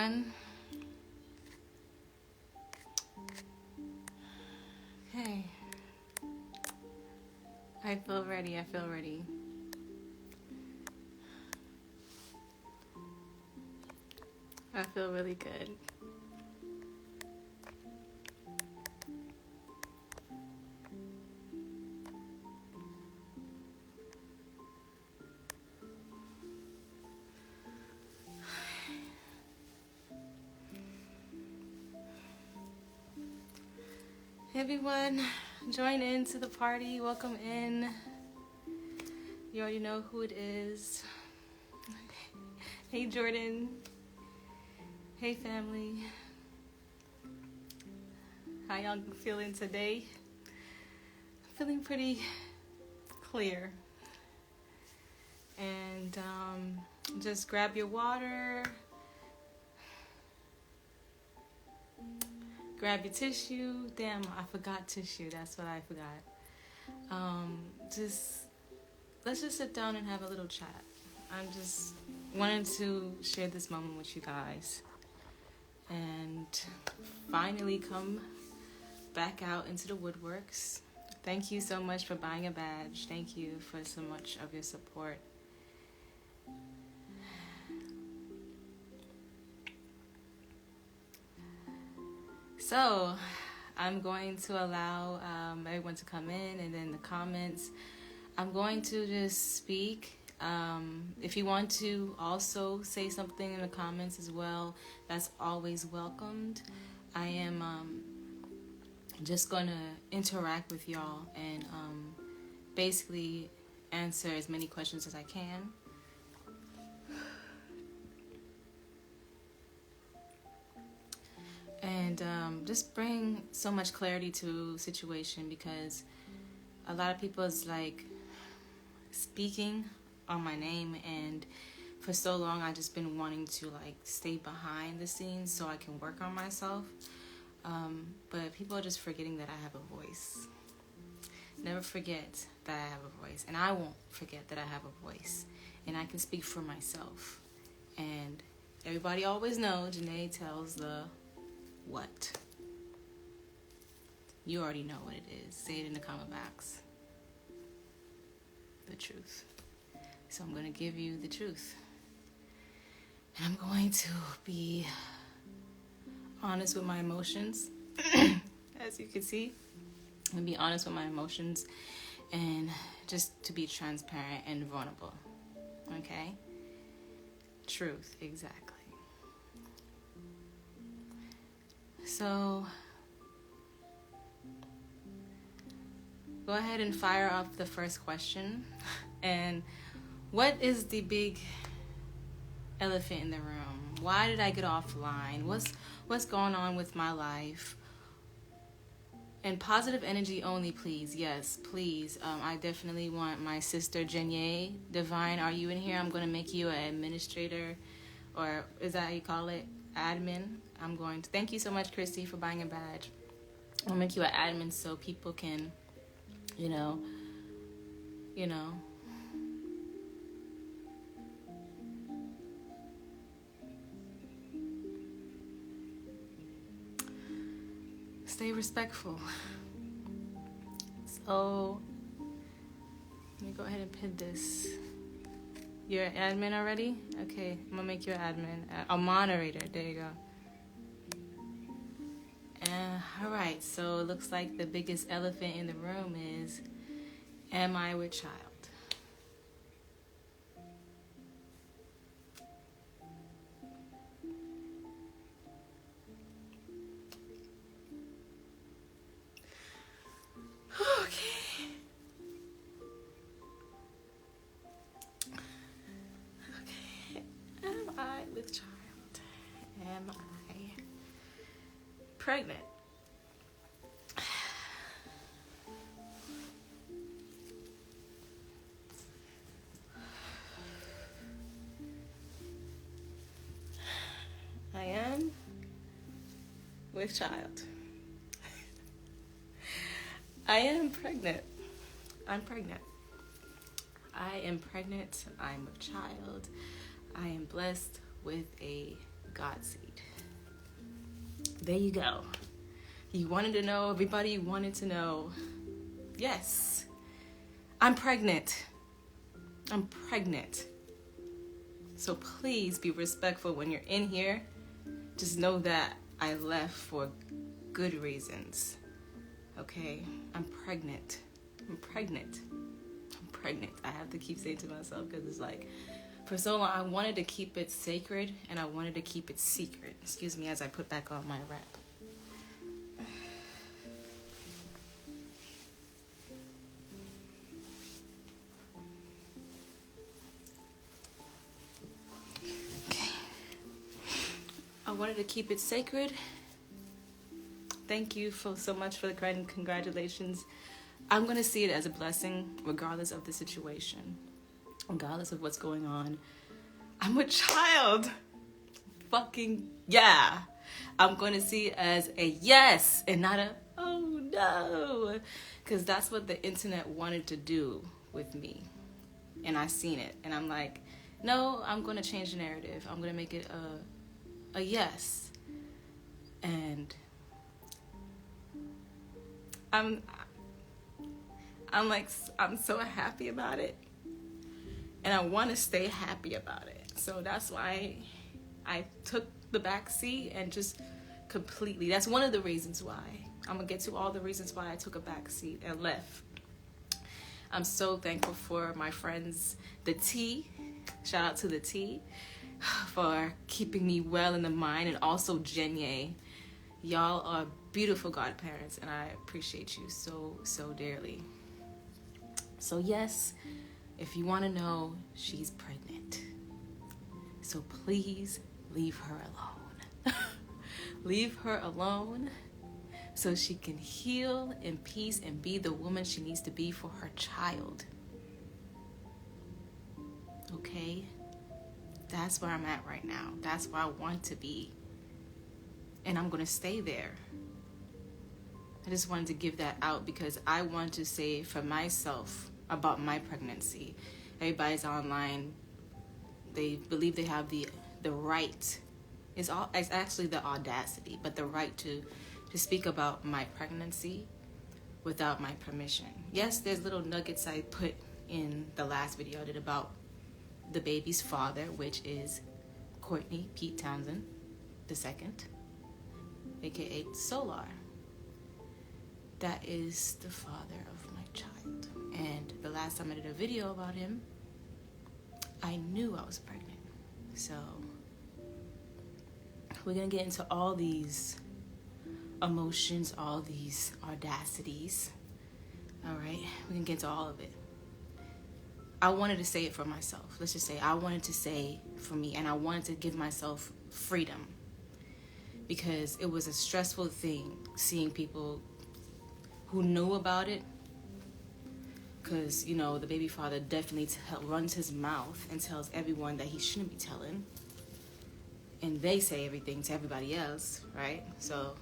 everyone. Okay. I feel ready. I feel really good. Hey everyone, join in to the party. Welcome in. You already know who it is. Hey Jordan. Hey family. How y'all feeling today? Feeling pretty clear. And just grab your water. Grab your tissue. Damn, I forgot tissue. That's what I forgot. Let's just sit down and have a little chat. I'm just wanted to share this moment with you guys. And finally come back out into the woodworks. Thank you so much for buying a badge. Thank you for so much of your support. So, I'm going to allow everyone to come in, and then the comments. I'm going to just speak. If you want to also say something in the comments as well, that's always welcomed. I am just going to interact with y'all and basically answer as many questions as I can. And just bring so much clarity to the situation, because a lot of people is like speaking on my name, and for so long I just been wanting to like stay behind the scenes so I can work on myself, but people are just forgetting that I have a voice. Never forget that I have a voice, and I won't forget that I have a voice, and I can speak for myself. And everybody always knows Janae tells the what. You already know what it is. Say it in the comment box. The truth. So I'm going to give you the truth. And I'm going to be honest with my emotions. As you can see, I'm going to be honest with my emotions and just to be transparent and vulnerable. Okay? Truth, exactly. So, go ahead and fire off the first question. And what is the big elephant in the room? Why did I get offline? What's going on with my life? And positive energy only, please. Yes, please. I definitely want my sister Janae Divine. Are you in here? I'm going to make you an administrator, or is that how you call it? Admin. I'm going to thank you so much, Christy, for buying a badge. I'll make you an admin so people can, you know, stay respectful. So let me go ahead and pin this. You're an admin already? Okay, I'm gonna make you an admin, a moderator. There you go. All right, so it looks like the biggest elephant in the room is, am I with child? Okay. Okay. Am I with child? Am I pregnant? I am with child. I am pregnant. I'm pregnant. I am pregnant. I'm with child. I am blessed with a God seed. There you go. You wanted to know, everybody wanted to know. Yes, I'm pregnant. I'm pregnant. So please be respectful when you're in here. Just know that I left for good reasons. Okay? I'm pregnant. I'm pregnant. I'm pregnant. I have to keep saying to myself because it's like, for so long, I wanted to keep it sacred and I wanted to keep it secret. Excuse me as I put back on my wrap. I wanted to keep it sacred. Thank you so much for the congratulations. I'm going to see it as a blessing regardless of the situation, regardless of what's going on. I'm a child. Fucking yeah. I'm going to see it as a yes and not a oh no. Because that's what the internet wanted to do with me. And I seen it. And I'm like, no, I'm going to change the narrative. I'm going to make it a yes. And I'm so happy about it. And I want to stay happy about it. So that's why I took the back seat and just completely, that's one of the reasons why. I'm going to get to all the reasons why I took a back seat and left. I'm so thankful for my friends, the T. Shout out to the T for keeping me well in the mind, and also Jenye. Y'all are beautiful godparents, and I appreciate you so, so dearly. So yes, if you want to know, she's pregnant. So please leave her alone. Leave her alone so she can heal in peace and be the woman she needs to be for her child. Okay? That's where I'm at right now. That's where I want to be. And I'm going to stay there. I just wanted to give that out because I want to say for myself about my pregnancy. Everybody's online. They believe they have the right. It's actually the audacity, but the right to speak about my pregnancy without my permission. Yes, there's little nuggets I put in the last video I did about the baby's father, which is Courtney Pete Townsend II, aka Soular. That is the father of my child. And the last time I did a video about him, I knew I was pregnant. So we're gonna get into all these emotions, all these audacities. All right, we're gonna get into all of it. I wanted to say it for myself. Let's just say I wanted to say for me, and I wanted to give myself freedom because it was a stressful thing seeing people who knew about it, because, you know, the baby father definitely runs his mouth and tells everyone that he shouldn't be telling, and they say everything to everybody else, right? So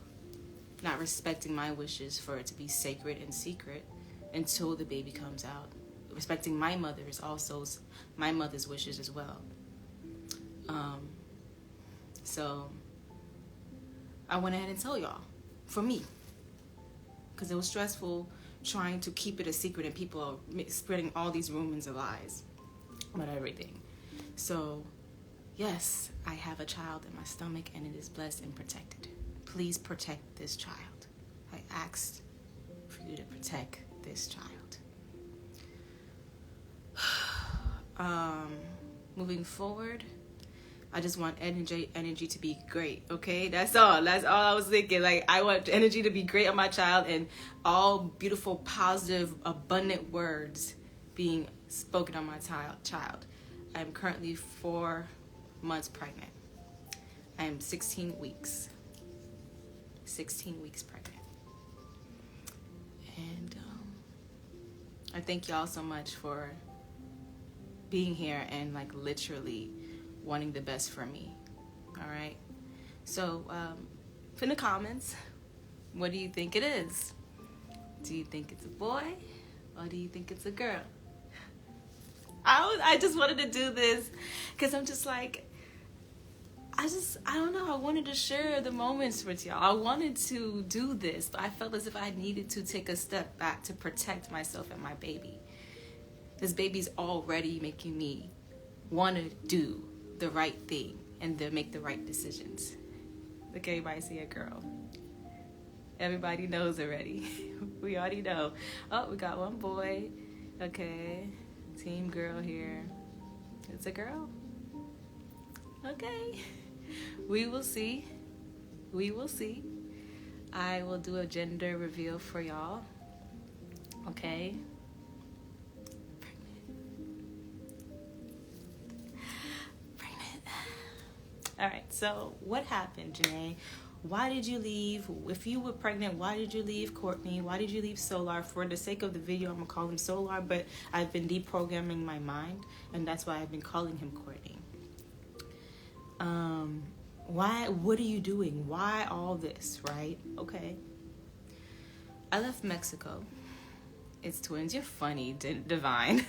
not respecting my wishes for it to be sacred and secret until the baby comes out. Respecting my mother is also my mother's wishes as well. So I went ahead and told y'all, for me, because it was stressful trying to keep it a secret and people are spreading all these rumors and lies about everything. So yes, I have a child in my stomach and it is blessed and protected. Please protect this child. I asked for you to protect this child. Moving forward, I just want energy to be great, okay? That's all I was thinking. Like, I want energy to be great on my child and all beautiful, positive, abundant words being spoken on my child. I'm currently 4 months pregnant. I am 16 weeks. 16 weeks pregnant. And I thank y'all so much for being here and like literally wanting the best for me. All right. So put in the comments, what do you think it is? Do you think it's a boy or do you think it's a girl? I just wanted to do this because I'm just like, I don't know. I wanted to share the moments with y'all. I wanted to do this, but I felt as if I needed to take a step back to protect myself and my baby. This baby's already making me want to do the right thing and to make the right decisions. Look, everybody see a girl. Everybody knows already. We already know. Oh, we got one boy. Okay. Team girl here. It's a girl. Okay. We will see. We will see. I will do a gender reveal for y'all. Okay. Pregnant. All right. So what happened, Janae? Why did you leave? If you were pregnant, why did you leave Courtney? Why did you leave Soular? For the sake of the video, I'm going to call him Soular, but I've been deprogramming my mind, and that's why I've been calling him Courtney. Why? What are you doing? Why all this, right? Okay. I left Mexico. It's twins. You're funny, Divine.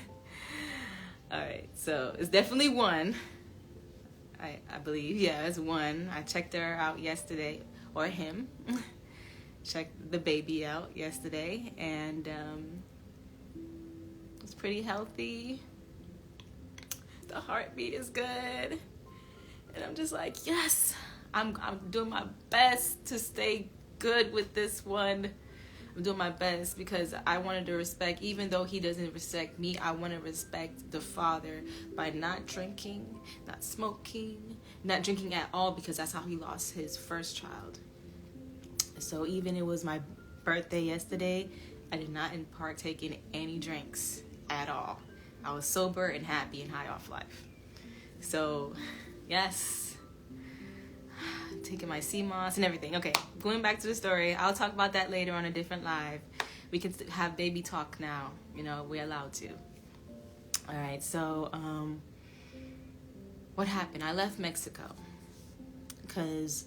All right, so it's definitely one. I believe, yeah, it's one. I checked her out yesterday, or him. Checked the baby out yesterday, and it's pretty healthy. The heartbeat is good, and I'm just like, yes, I'm doing my best to stay good with this one. I'm doing my best because I wanted to respect, even though he doesn't respect me, I want to respect the father by not drinking, not smoking, not drinking at all, because that's how he lost his first child. So even it was my birthday yesterday, I did not partake in any drinks at all. I was sober and happy and high off life. So, yes. Taking my sea moss and everything. Okay, going back to the story. I'll talk about that later on a different live. We can have baby talk now. You know, we're allowed to. All right, so what happened? I left Mexico because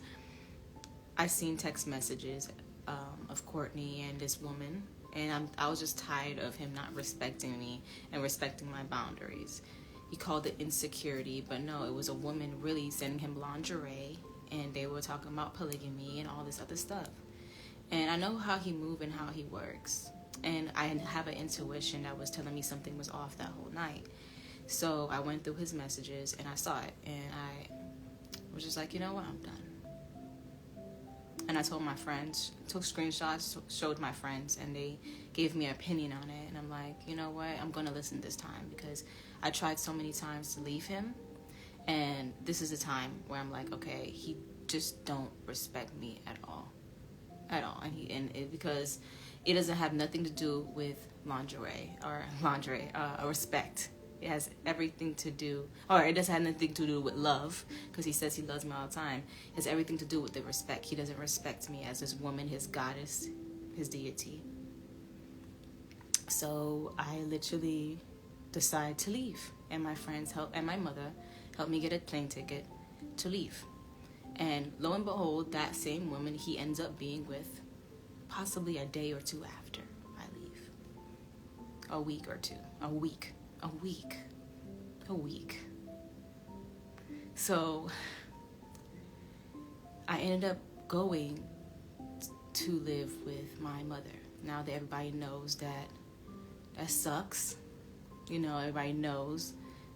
I seen text messages of Courtney and this woman, and I was just tired of him not respecting me and respecting my boundaries. He called it insecurity, but no, it was a woman really sending him lingerie, and they were talking about polygamy and all this other stuff. And I know how he moves and how he works. And I have an intuition that was telling me something was off that whole night. So I went through his messages and I saw it. And I was just like, you know what, I'm done. And I told my friends, took screenshots, showed my friends, and they gave me an opinion on it. And I'm like, you know what, I'm going to listen this time, because I tried so many times to leave him. And this is a time where I'm like, okay, he just don't respect me at all. Because it doesn't have nothing to do with lingerie or respect. It has everything to do, or it doesn't have nothing to do with love, because he says he loves me all the time. It has everything to do with the respect. He doesn't respect me as his woman, his goddess, his deity. So I literally decided to leave, and my friends and my mother helped me get a plane ticket to leave. And lo and behold, that same woman he ends up being with possibly a day or two after I leave. A week or two. A week. So I ended up going to live with my mother. Now that everybody knows that sucks. You know, everybody knows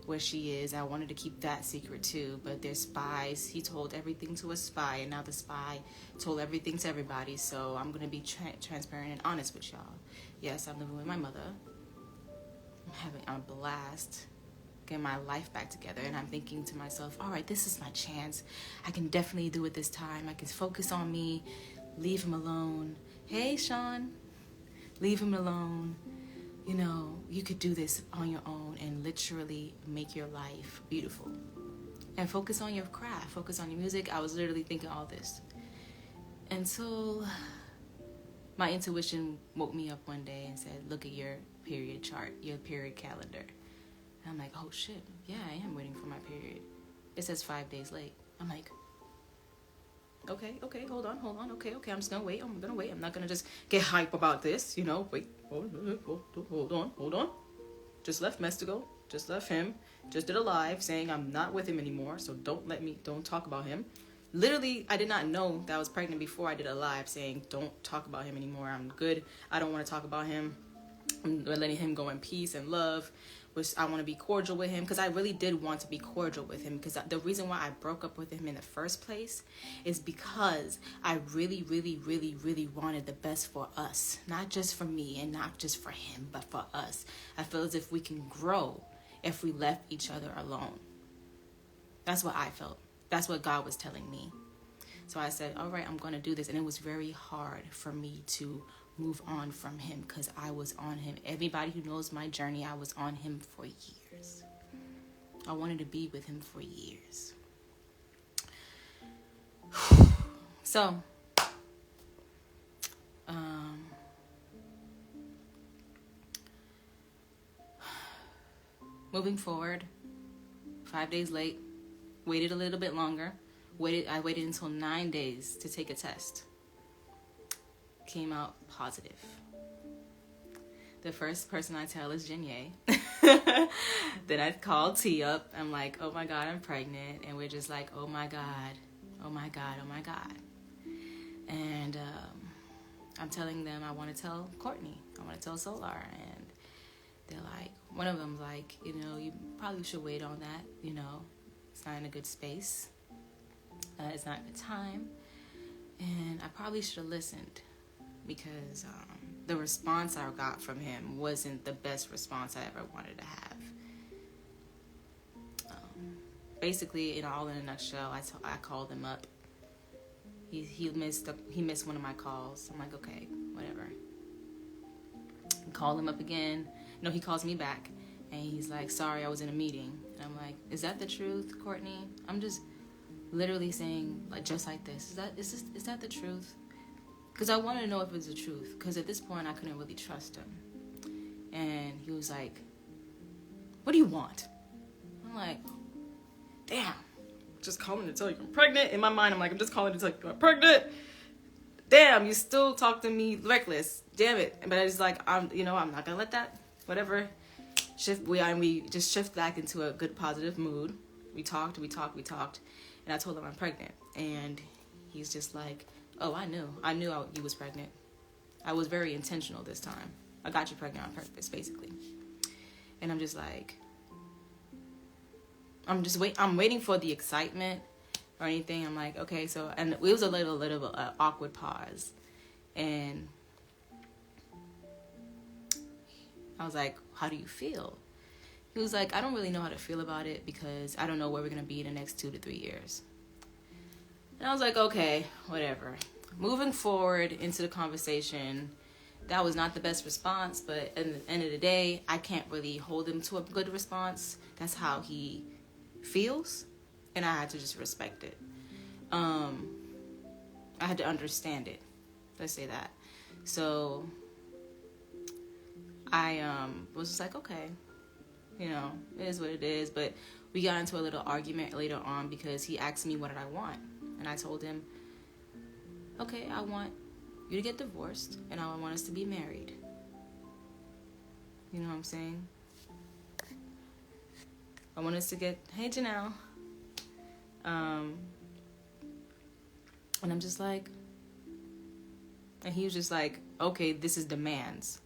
where she is. I wanted to keep that secret too, but there's spies. He told everything to a spy, and now the spy told everything to everybody. So I'm gonna be transparent and honest with y'all. Yes, I'm living with my mother. I'm having a blast getting my life back together, and I'm thinking to myself, all right, this is my chance. I can definitely do it this time. I can focus on me, leave him alone. Hey, Sean, leave him alone. You know, you could do this on your own and literally make your life beautiful. And focus on your craft, focus on your music. I was literally thinking all this. And so my intuition woke me up one day and said, look at your period chart, your period calendar. And I'm like, oh shit, yeah, I am waiting for my period. It says 5 days late. I'm like, okay, hold on, okay, I'm just gonna wait, I'm not gonna just get hype about this, you know, wait, hold on, just left Mexico, just left him. Just did a live saying I'm not with him anymore, so don't talk about him. Literally, I did not know that I was pregnant before I did a live saying don't talk about him anymore. I'm good. I don't want to talk about him. I'm letting him go in peace and love, which I want to be cordial with him, because I really did want to be cordial with him, because the reason why I broke up with him in the first place is because I really, really, really, really wanted the best for us. Not just for me and not just for him, but for us. I feel as if we can grow if we left each other alone. That's what I felt. That's what God was telling me. So I said, all right, I'm going to do this. And it was very hard for me to move on from him, because I was on him. Everybody who knows my journey, I was on him for years. I wanted to be with him for years. So, moving forward, 5 days late, waited a little bit longer. I waited until 9 days to take a test. Came out positive. The first person I tell is Jenye. Then I called T up. I'm like, oh my God, I'm pregnant. And we're just like, oh my God, oh my God, oh my God. And I'm telling them I want to tell Courtney. I want to tell Soular. And they're like, one of them's like, you probably should wait on that. It's not in a good space. It's not a good time. And I probably should have listened, because the response I got from him wasn't the best response I ever wanted to have. Basically, in a nutshell, I called him up. He missed one of my calls. I'm like, okay, whatever. Call him up again. No, he calls me back, and he's like, sorry, I was in a meeting. And I'm like, is that the truth, Courtney? I'm just literally saying, like, just like this. Is that the truth? Because I wanted to know if it was the truth. Because at this point, I couldn't really trust him. And he was like, what do you want? I'm like, damn. Just calling to tell you I'm pregnant. In my mind, I'm like, I'm just calling to tell you I'm pregnant. Damn, you still talk to me reckless. Damn it. But I was like, I'm not going to let that, whatever, we just shift back into a good, positive mood. We talked. And I told him I'm pregnant. And he's just like, oh, I knew you was pregnant. I was very intentional this time. I got you pregnant on purpose, basically. And I'm just like, I'm waiting for the excitement or anything. I'm like, okay, so, and it was a little awkward pause. And I was like, how do you feel? He was like, I don't really know how to feel about it, because I don't know where we're going to be in the next 2 to 3 years. And I was like, okay, whatever. Moving forward into the conversation, that was not the best response, but at the end of the day, I can't really hold him to a good response. That's how he feels, and I had to just respect it. I had to understand it. Let's say that. So I was just like, okay, it is what it is. But we got into a little argument later on, because he asked me what did I want. And I told him, okay, I want you to get divorced, and I want us to be married. You know what I'm saying? I want us to get, hey, Janelle. And I'm just like, and he was just like, okay, this is demands.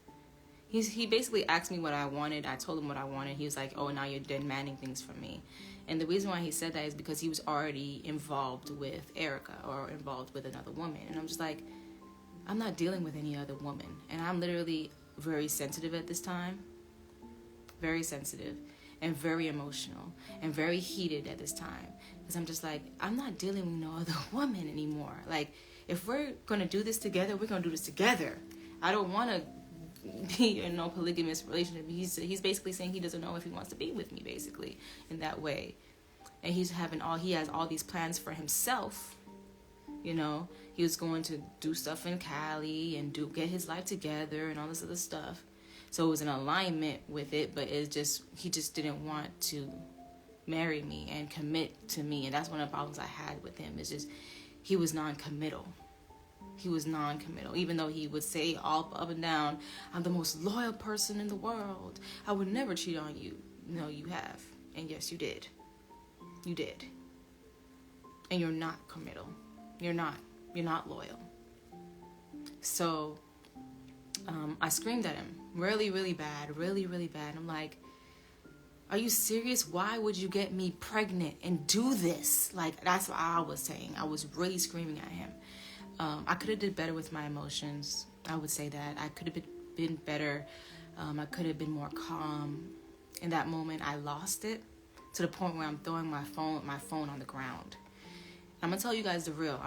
He basically asked me what I wanted. I told him what I wanted. He was like, oh, now you're demanding things from me. And the reason why he said that is because he was already involved with Erica, or involved with another woman. And I'm just like, I'm not dealing with any other woman. And I'm literally very sensitive at this time. Very sensitive and very emotional and very heated at this time. Because I'm just like, I'm not dealing with no other woman anymore. Like, if we're going to do this together, we're going to do this together. I don't want to be in no polygamous relationship. He's basically saying he doesn't know if he wants to be with me, basically, in that way. And he has all these plans for himself. He was going to do stuff in Cali and get his life together and all this other stuff. So it was in alignment with it, but he just didn't want to marry me and commit to me. And that's one of the problems I had with him, is just he was non-committal. Even though he would say all up and down, I'm the most loyal person in the world. I would never cheat on you. No, you have. And yes, you did. You did. And you're not committal. You're not loyal. So I screamed at him really, really bad, really, really bad. I'm like, are you serious? Why would you get me pregnant and do this? Like, that's what I was saying. I was really screaming at him. I could have did better with my emotions. I would say that. I could have been better. I could have been more calm. In that moment, I lost it to the point where I'm throwing my phone on the ground. I'm going to tell you guys the real.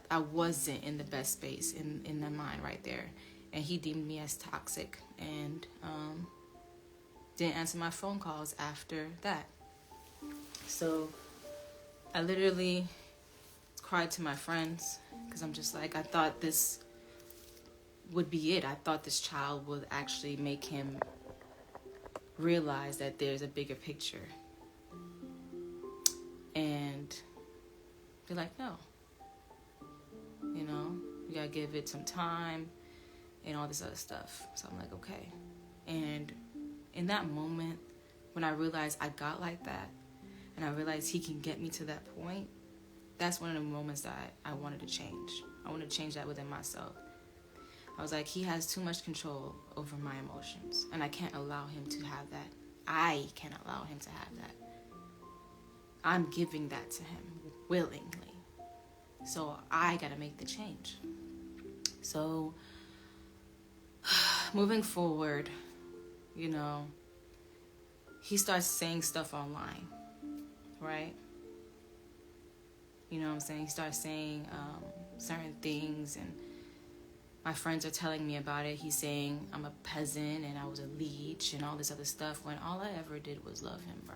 I wasn't in the best space in the mind right there. And he deemed me as toxic and didn't answer my phone calls after that. So I literally cried to my friends because I'm just like, I thought this would be it. I thought this child would actually make him realize that there's a bigger picture. And they're like, no. You know, you gotta give it some time and all this other stuff. So I'm like, okay. And in that moment, when I realized I got like that, and I realized he can get me to that point, that's one of the moments that I wanted to change. I wanted to change that within myself. I was like, he has too much control over my emotions, and I can't allow him to have that. I can't allow him to have that. I'm giving that to him willingly. So I gotta make the change. So moving forward, you know, he starts saying stuff online, right? You know what I'm saying? He starts saying certain things, and my friends are telling me about it. He's saying I'm a peasant and I was a leech and all this other stuff, when all I ever did was love him, bro.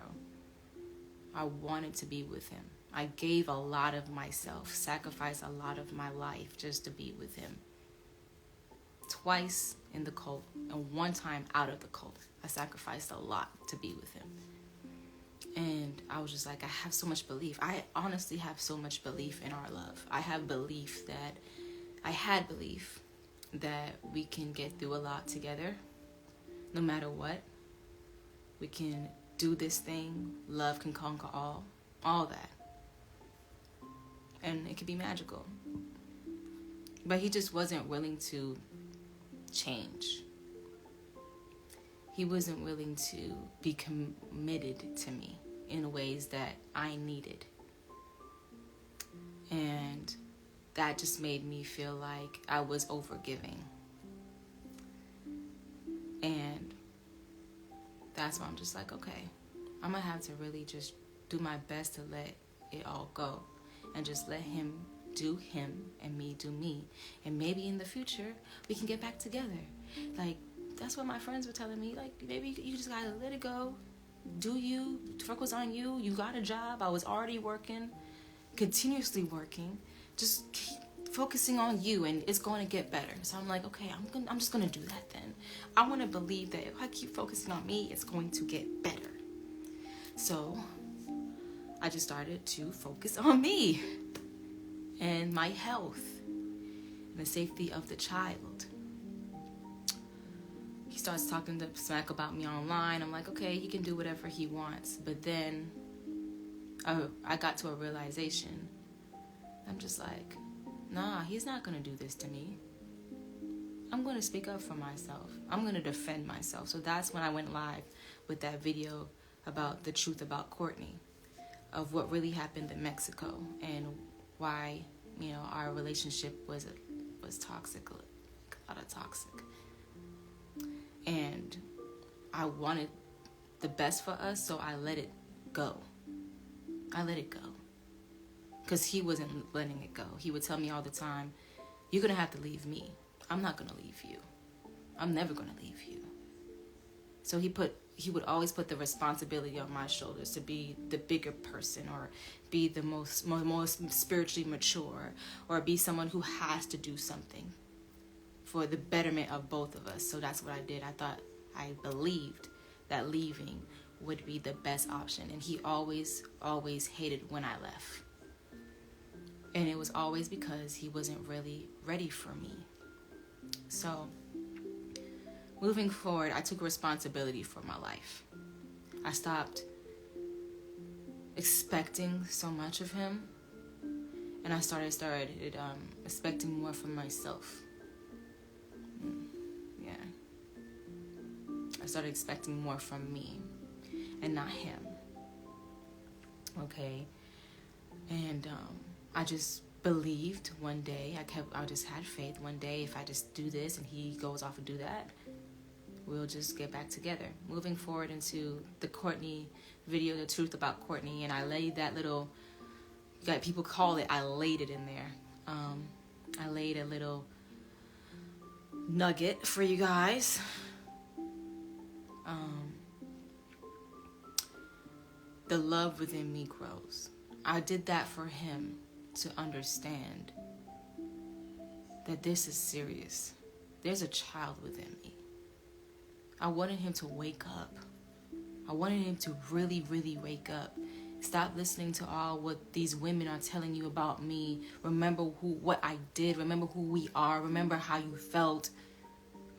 I wanted to be with him. I gave a lot of myself, sacrificed a lot of my life just to be with him. Twice in the cult and one time out of the cult, I sacrificed a lot to be with him. And I was just like, I have so much belief. I honestly have so much belief in our love. I had belief that we can get through a lot together, no matter what. We can do this thing. Love can conquer all that. And it could be magical. But he just wasn't willing to change. He wasn't willing to be committed to me in ways that I needed. And that just made me feel like I was overgiving. And that's why I'm just like, okay, I'm going to have to really just do my best to let it all go. And just let him do him and me do me. And maybe in the future, we can get back together. Like, that's what my friends were telling me. Like, maybe you just gotta let it go. Do you. Focus on you. You got a job. I was already working. Continuously working. Just keep focusing on you and it's going to get better. So I'm like, okay, I'm just going to do that then. I want to believe that if I keep focusing on me, it's going to get better. So I just started to focus on me and my health and the safety of the child. He starts talking to smack about me online. I'm like, okay, he can do whatever he wants. But then I got to a realization. I'm just like, nah, he's not going to do this to me. I'm going to speak up for myself. I'm going to defend myself. So that's when I went live with that video about the truth about Courtney, of what really happened in Mexico and why, you know, our relationship was toxic, a lot of toxic. And I wanted the best for us, so I let it go. Because he wasn't letting it go. He would tell me all the time, you're going to have to leave me. I'm not going to leave you. I'm never going to leave you. So he would always put the responsibility on my shoulders to be the bigger person, or be the most spiritually mature, or be someone who has to do something for the betterment of both of us. So that's what I did. I believed that leaving would be the best option. And he always hated when I left. And it was always because he wasn't really ready for me. So moving forward, I took responsibility for my life. I stopped expecting so much of him, and I started expecting more from myself. Yeah. I started expecting more from me and not him. Okay. And I just believed one day, I just had faith one day, if I just do this and he goes off and do that, we'll just get back together. Moving forward into the Courtney video, the truth about Courtney, and I laid that little, like people call it, I laid it in there. I laid a little nugget for you guys. The love within me grows. I did that for him to understand that this is serious. There's a child within me. I wanted him to wake up. I wanted him to really, really wake up. Stop listening to all what these women are telling you about me. Remember what I did. Remember who we are. Remember how you felt.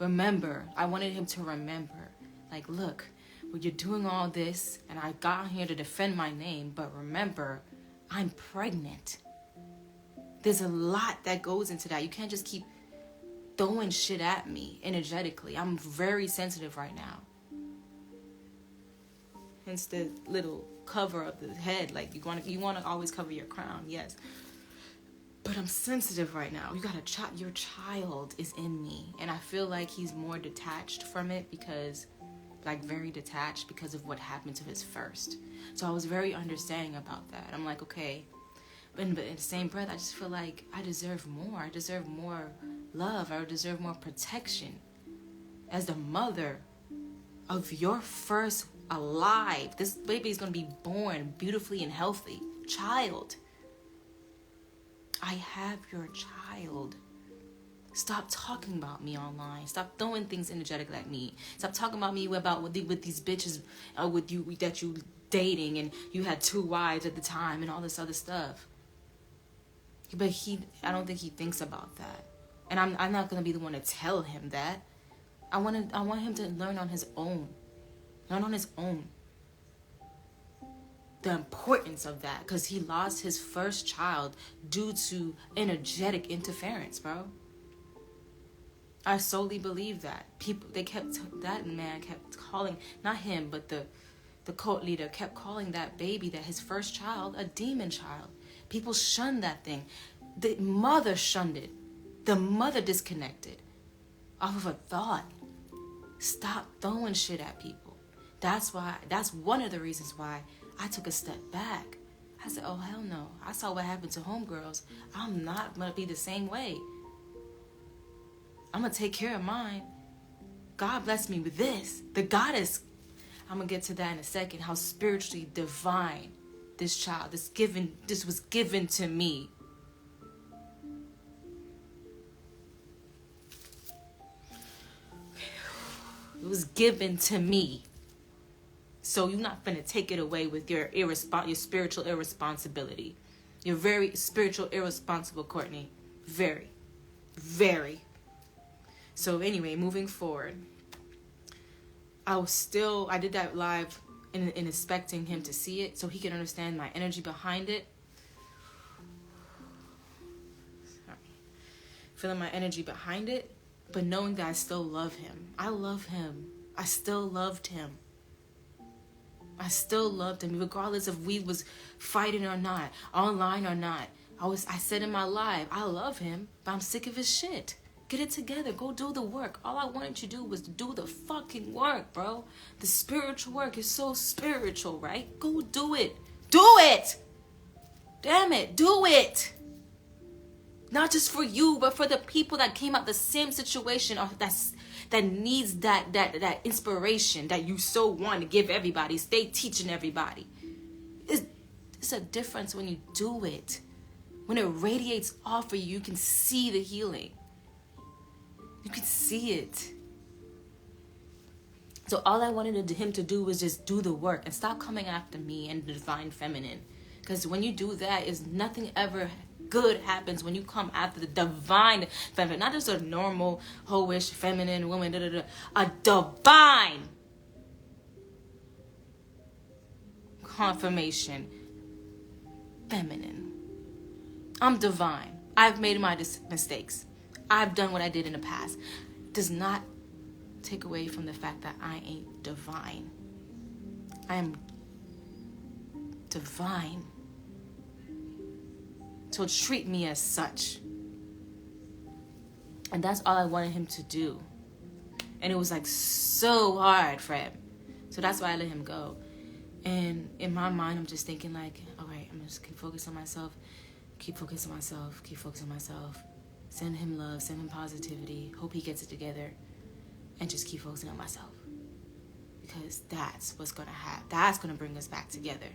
Remember. I wanted him to remember. Like, look, well, you're doing all this, and I got here to defend my name, but remember, I'm pregnant. There's a lot that goes into that. You can't just keep throwing shit at me energetically. I'm very sensitive right now. Hence the little cover of the head. Like, you want to always cover your crown, yes. But I'm sensitive right now. You got your child is in me, and I feel like he's more detached from it because, like, very detached because of what happened to his first. So I was very understanding about that. I'm like, okay, but in the same breath, I just feel like I deserve more. I deserve more love. I deserve more protection. As the mother of your first alive, this baby is going to be born beautifully and healthy child. I have your child. Stop talking about me online. Stop throwing things energetically at me. Stop talking about me with these bitches with you that you dating, and you had 2 wives at the time and all this other stuff. But I don't think he thinks about that, and I'm not gonna be the one to tell him that. I want him to learn on his own. Learn on his own. The importance of that, because he lost his first child due to energetic interference, bro. I solely believe that. That man kept calling, not him, but the cult leader kept calling that baby, that his first child, a demon child. People shunned that thing. The mother shunned it. The mother disconnected off of a thought. Stop throwing shit at people. That's one of the reasons why I took a step back. I said, oh, hell no. I saw what happened to homegirls. I'm not going to be the same way. I'm going to take care of mine. God bless me with this. The goddess. I'm going to get to that in a second. How spiritually divine this child, this was given to me. It was given to me. So you're not going to take it away with your spiritual irresponsibility. You're very spiritual irresponsible, Courtney. Very. Very. So anyway, moving forward, I did that live in expecting him to see it so he can understand my energy behind it. Sorry. Feeling my energy behind it, but knowing that I still love him. I love him. I still loved him. I still loved him, regardless if we was fighting or not, online or not. I said in my live, I love him, but I'm sick of his shit. Get it together. Go do the work. All I wanted you to do was to do the fucking work, bro. The spiritual work is so spiritual, right? Go do it. Do it! Damn it, do it! Not just for you, but for the people that came out the same situation or that needs that inspiration that you so want to give everybody. Stay teaching everybody. It's a difference when you do it. When it radiates off of you, you can see the healing. You can see it. So all I wanted him to do was just do the work and stop coming after me and the divine feminine. Because when you do that, is nothing ever good happens when you come after the divine feminine. Not just a normal, hoish, feminine woman. A divine. confirmation. Feminine. I'm divine. I've made my mistakes. I've done what I did in the past. Does not take away from the fact that I ain't divine. I am divine. So treat me as such. And that's all I wanted him to do. And it was like so hard for him. So that's why I let him go. And in my mind, I'm just thinking like, all right, I'm just keep focusing on myself. Keep focusing on myself. Keep focusing on myself. Send him love. Send him positivity. Hope he gets it together. And just keep focusing on myself. Because that's what's going to happen. That's going to bring us back together.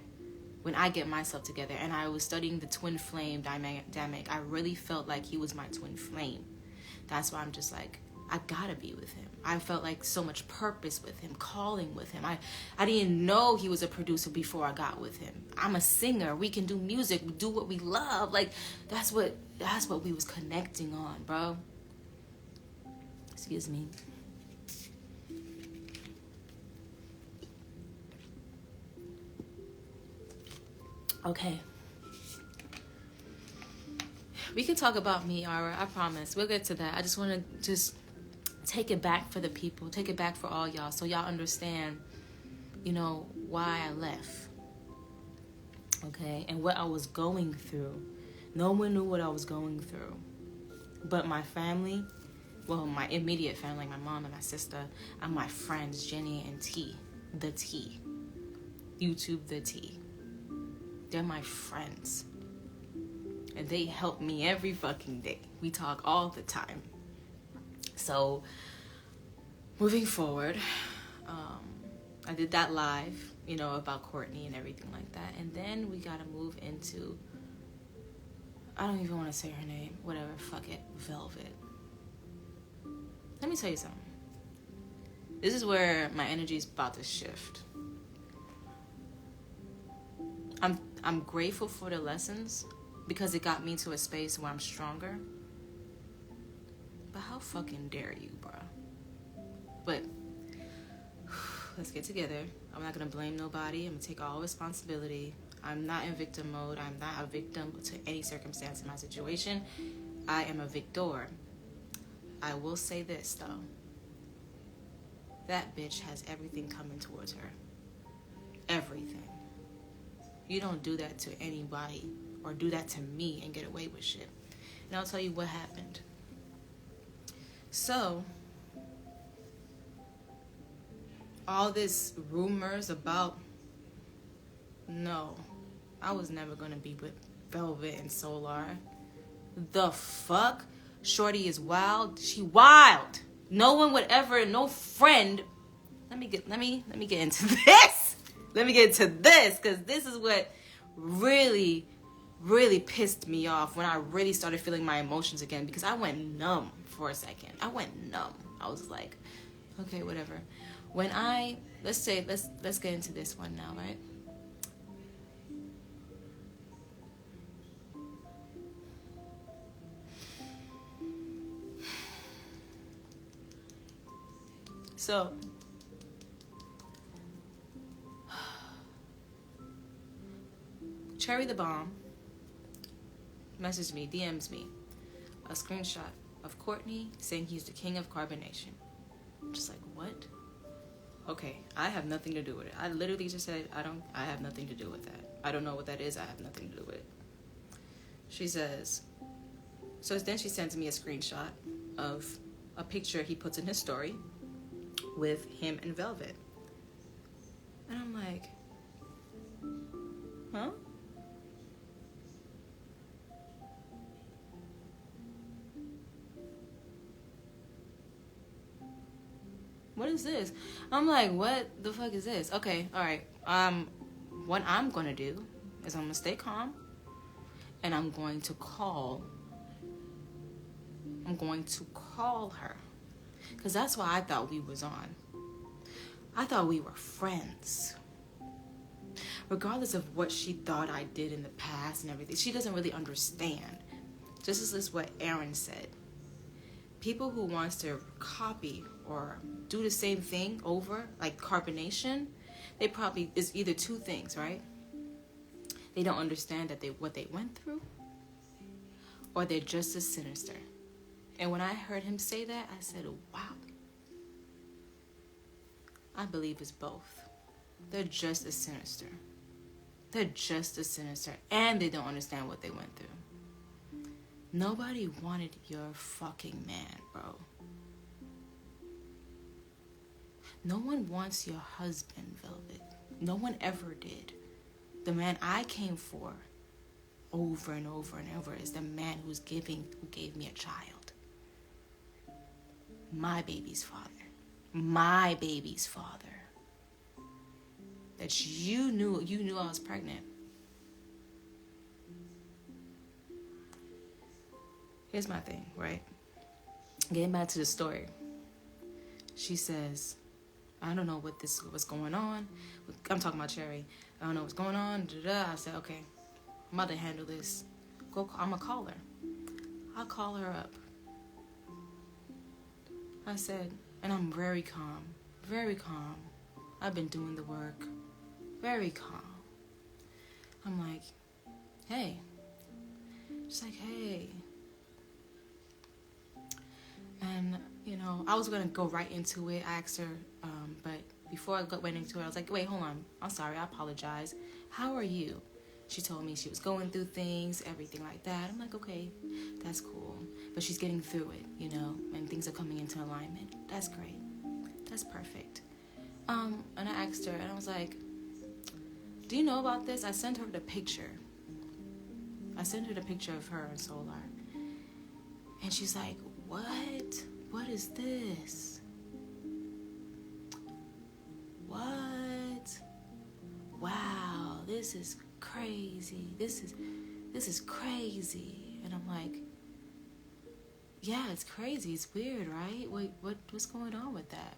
When I get myself together. And I was studying the twin flame dynamic. I really felt like he was my twin flame. That's why I'm just like, I gotta be with him. I felt like so much purpose with him, calling with him. I didn't know he was a producer before I got with him. I'm a singer. We can do music. We do what we love. Like, that's what we was connecting on, bro. Excuse me. Okay. We can talk about me, Ara. I promise. We'll get to that. I just want to just take it back for the people. Take it back for all y'all. So y'all understand, why I left. Okay? And what I was going through. No one knew what I was going through. But my family, well, my immediate family, my mom and my sister, and my friends, Jenny and T. The T. YouTube The T. They're my friends. And they help me every fucking day. We talk all the time. So, moving forward, I did that live, about Courtney and everything like that. And then we gotta move into, I don't even want to say her name. Whatever, fuck it. Velvet. Let me tell you something. This is where my energy is about to shift. I'm grateful for the lessons because it got me to a space where I'm stronger. But how fucking dare you, bro? But let's get together. I'm not gonna blame nobody. I'm gonna take all responsibility. I'm not in victim mode. I'm not a victim to any circumstance in my situation. I am a victor. I will say this though. That bitch has everything coming towards her. Everything. You don't do that to anybody or do that to me and get away with shit. And I'll tell you what happened. So, all this rumors about, no, I was never going to be with Velvet and Soular. The fuck? Shorty is wild. She wild. No one would ever, no friend. Let me get into this. Let me get into this, because this is what really, really pissed me off when I really started feeling my emotions again, because I went numb for a second. I went numb. I was like, okay, whatever. When let's get into this one now, right? So, Cherry the Bomb messaged me, DMs me, a screenshot of Courtney saying he's the king of Carbonation. I'm just like, what? Okay, I have nothing to do with it. I literally just said, I have nothing to do with that. I don't know what that is. I have nothing to do with it. She says, so then she sends me a screenshot of a picture he puts in his story with him and Velvet. And I'm like, huh? What is this? I'm like, what the fuck is this? Okay, all right. What I'm going to do is I'm going to stay calm. And I'm going to call her. Because that's why I thought we was on. I thought we were friends. Regardless of what she thought I did in the past and everything, she doesn't really understand. Just as this what Aaron said. People who wants to copy or do the same thing over, like Carbonation, they probably, is either two things, right? they don't understand that what they went through, or they're just as sinister. And when I heard him say that, I said, wow. I believe it's both. They're just as sinister. They're just as sinister. And they don't understand what they went through. Nobody wanted your fucking man, bro. No one wants your husband, Velvet. No one ever did. The man I came for over and over and over is the man who gave me a child. My baby's father. My baby's father. That you knew I was pregnant. Here's my thing, right? Getting back to the story. She says, I don't know what's going on. I'm talking about Cherry. I don't know what's going on. I said, okay, I'm about to handle this. I'm gonna call her. I'll call her up. I said, and I'm very calm. Very calm. I've been doing the work. Very calm. I'm like, hey. She's like, hey. And, I was going to go right into it. I asked her, but before I went into it, I was like, wait, hold on. I'm sorry. I apologize. How are you? She told me she was going through things, everything like that. I'm like, okay, that's cool. But she's getting through it, and things are coming into alignment. That's great. That's perfect. And I asked her, and I was like, do you know about this? I sent her the picture. I sent her the picture of her and Soular. And she's like, what? What is this? What? Wow, this is crazy. This is crazy. And I'm like, yeah, it's crazy. It's weird, right? Wait, what's going on with that?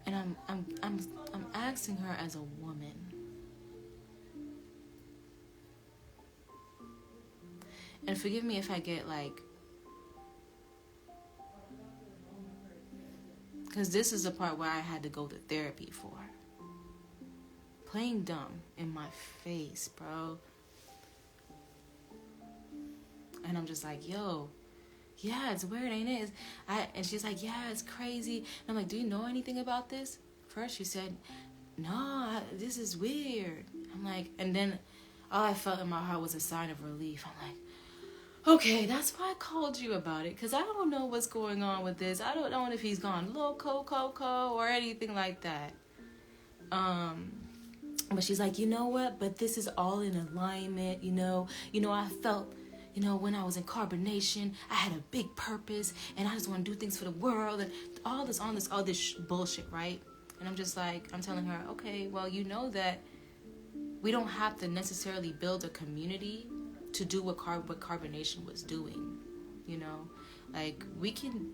And I'm asking her as a woman. And forgive me if I get because this is the part where I had to go to therapy for. Playing dumb in my face, bro. And I'm just like, yo, yeah, it's weird, ain't it? And she's like, yeah, it's crazy. And I'm like, do you know anything about this? First she said, no, this is weird. I'm like, and then all I felt in my heart was a sign of relief. I'm like, okay, that's why I called you about it, because I don't know what's going on with this. I don't know if he's gone loco, coco, or anything like that. But she's like, you know what? But this is all in alignment, I felt, when I was in Carbonation, I had a big purpose, and I just want to do things for the world, and all this bullshit, right? And I'm just like, I'm telling her, okay, well, you know that we don't have to necessarily build a community to do what Carbonation was doing, we can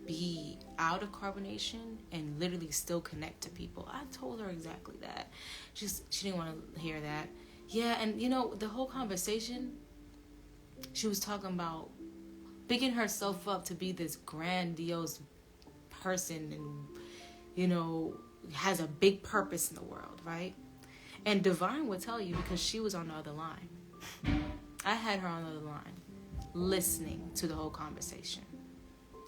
be out of Carbonation and literally still connect to people. I told her exactly that. She didn't want to hear that. Yeah, and the whole conversation, she was talking about picking herself up to be this grandiose person and, has a big purpose in the world, right? And Divine would tell you, because she was on the other line. I had her on the other line, listening to the whole conversation,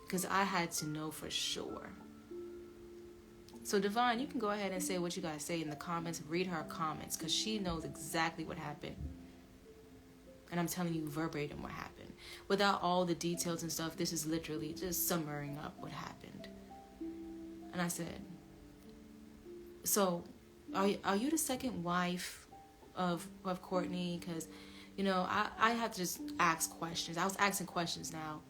because I had to know for sure. So Divine, you can go ahead and say what you gotta say in the comments. Read her comments, because she knows exactly what happened. And I'm telling you verbatim what happened. Without all the details and stuff, this is literally just summarizing up what happened. And I said, so are you the second wife of Courtney? Because I have to just ask questions. I was asking questions now.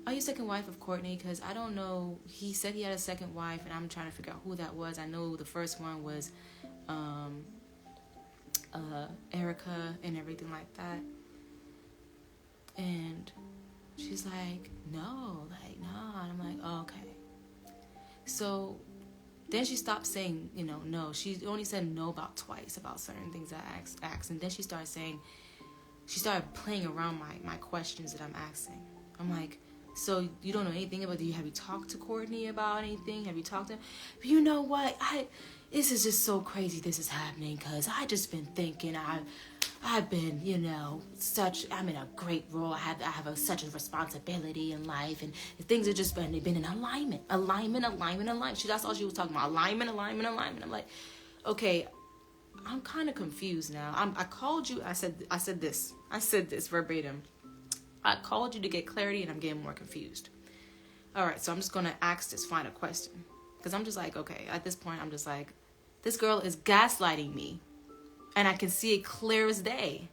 Are you second wife of Courtney? Because I don't know. He said he had a second wife, and I'm trying to figure out who that was. I know the first one was Erica and everything like that. And she's like, no. And I'm like, oh, okay. So then she stopped saying, no. She only said no about twice about certain things I asked. And then she started playing around my questions that I'm asking. I'm like, so you don't know anything about, have you talked to Courtney about anything? Have you talked to him? But you know what? this is just so crazy this is happening, because I just been thinking I've been, I'm in a great role. I have such a responsibility in life, and things have just been in alignment. That's all she was talking about. Alignment. I'm like, okay, I'm kind of confused now. I called you. I said this verbatim. I called you to get clarity, and I'm getting more confused. All right, so I'm just going to ask this final question, because I'm just like, okay, at this point, I'm just like, this girl is gaslighting me, and I can see it clear as day.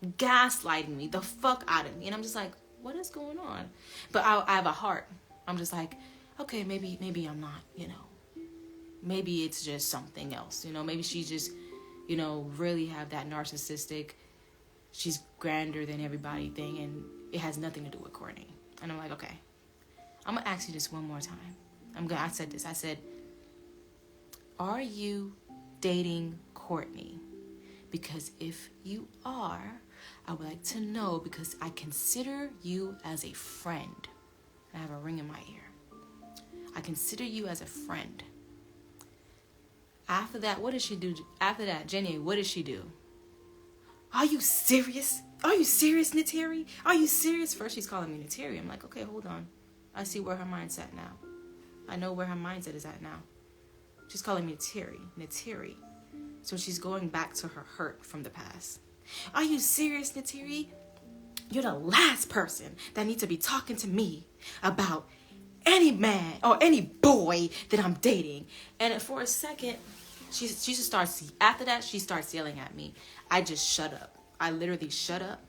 Gaslighting me the fuck out of me. And I'm just like, what is going on? But I have a heart. I'm just like, okay, maybe I'm not, maybe it's just something else. Maybe she just, really have that narcissistic, she's grander than everybody thing, and it has nothing to do with Courtney. And I'm like, okay, I'm gonna ask you this one more time. I said this. I said, are you dating Courtney? Because if you are, I would like to know, because I consider you as a friend. I have a ring in my ear. I consider you as a friend. After that, what does she do? After that, Jenny, what does she do? Are you serious? Are you serious, Neytiri? Are you serious? First, she's calling me Neytiri. I'm like, okay, hold on. I see where her mind's at now. I know where her mindset is at now. She's calling me Neytiri. So she's going back to her hurt from the past. Are you serious, Neytiri? You're the last person that needs to be talking to me about any man or any boy that I'm dating. And for a second, she just starts, after that, she starts yelling at me. I just shut up. I literally shut up.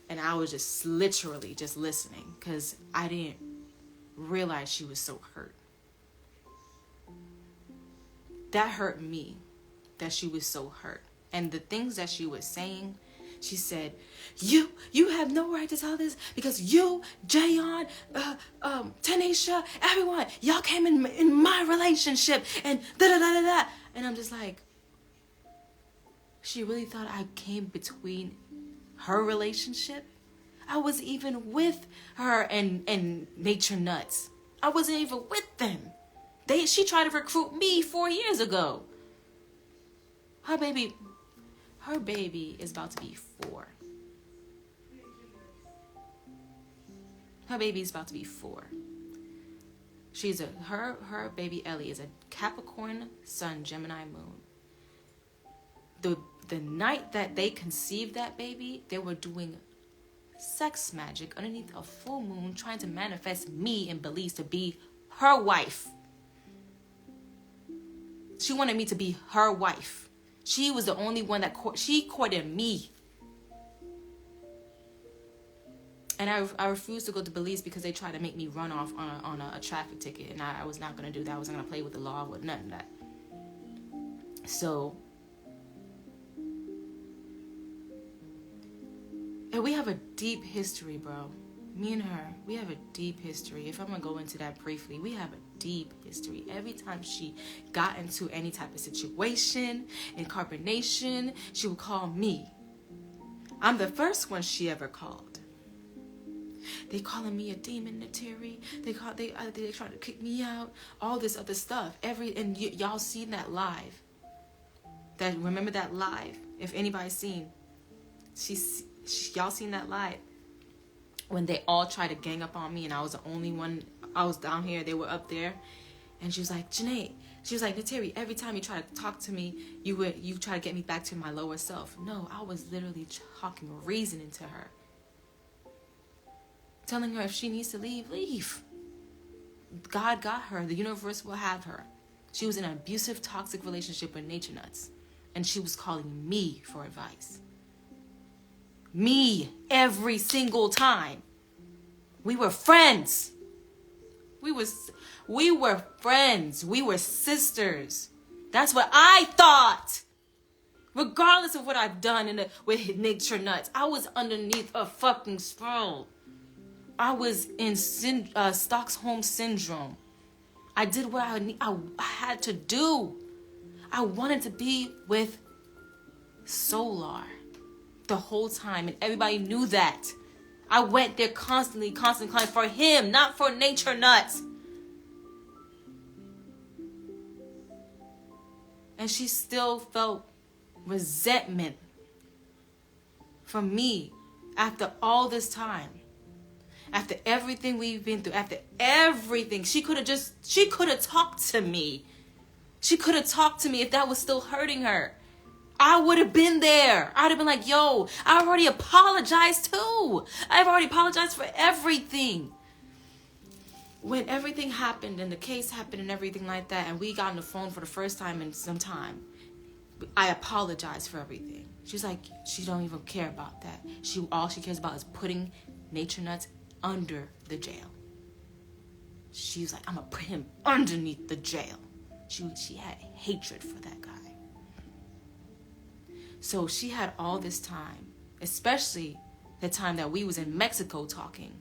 And I was just literally just listening, because I didn't realize she was so hurt. That hurt me, that she was so hurt. And the things that she was saying, she said, you have no right to tell this, because you, Jayon, Tanisha, everyone, y'all came in my relationship, and da-da-da-da-da. And I'm just like, she really thought I came between her relationship? I was even with her and Nature Nuts. I wasn't even with them. She tried to recruit me 4 years ago. Her baby is about to be 4. Her baby is about to be 4. Her baby Ellie is a Capricorn Sun, Gemini Moon. The night that they conceived that baby, they were doing sex magic underneath a full moon, trying to manifest me and Belize to be her wife. She wanted me to be her wife. She was the only one that she courted me. And I refused to go to Belize because they tried to make me run off on a traffic ticket. And I was not going to do that. I wasn't going to play with the law with none of that. So, and we have a deep history, bro. Me and her, we have a deep history. If I'm going to go into that briefly, we have a deep history. Every time she got into any type of situation in Carbonation, she would call me. I'm the first one she ever called. They calling me a demon, Neytiri. They trying to kick me out. All this other stuff. Y'all seen that live. Remember that live? If anybody's seen, y'all seen that live when they all tried to gang up on me, and I was the only one. I was down here, they were up there, and she was like, Janae, she was like, Neytiri, every time you try to talk to me, you try to get me back to my lower self. No, I was literally talking reasoning to her, telling her if she needs to leave. God got her. The universe will have her. She was in an abusive, toxic relationship with Nature Nuts, and she was calling me for advice. Me, every single time. We were friends. We were friends. We were sisters. That's what I thought. Regardless of what I've done with Nature Nuts, I was underneath a fucking spell. I was in Stockholm Syndrome. I did what I had to do. I wanted to be with Soular the whole time, and everybody knew that. I went there constantly for him, not for Nature Nuts. And she still felt resentment from me after all this time. After everything we've been through, after everything, she could have talked to me. She could have talked to me if that was still hurting her. I would have been there. I would have been like, yo, I already apologized too. I've already apologized for everything. When everything happened and the case happened and everything like that, and we got on the phone for the first time in some time, I apologized for everything. She's like, she don't even care about that. All she cares about is putting Nature Nuts under the jail. She was like, I'm gonna put him underneath the jail. She had hatred for that guy. So she had all this time, especially the time that we was in Mexico talking.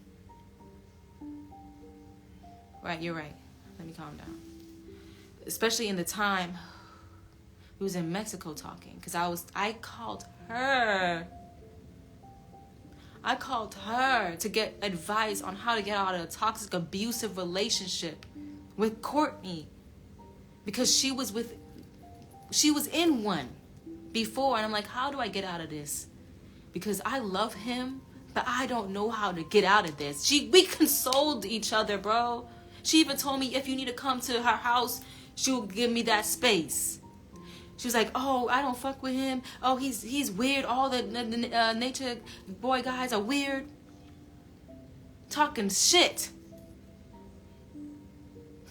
Right, you're right. Let me calm down. Especially in the time we was in Mexico talking, because I called her. I called her to get advice on how to get out of a toxic, abusive relationship with Courtney, because she was in one before, and I'm like, how do I get out of this? Because I love him, but I don't know how to get out of this. We consoled each other, bro. She even told me if you need to come to her house, she'll give me that space. She was like, oh, I don't fuck with him. Oh, he's weird. All the nature boy guys are weird. Talking shit.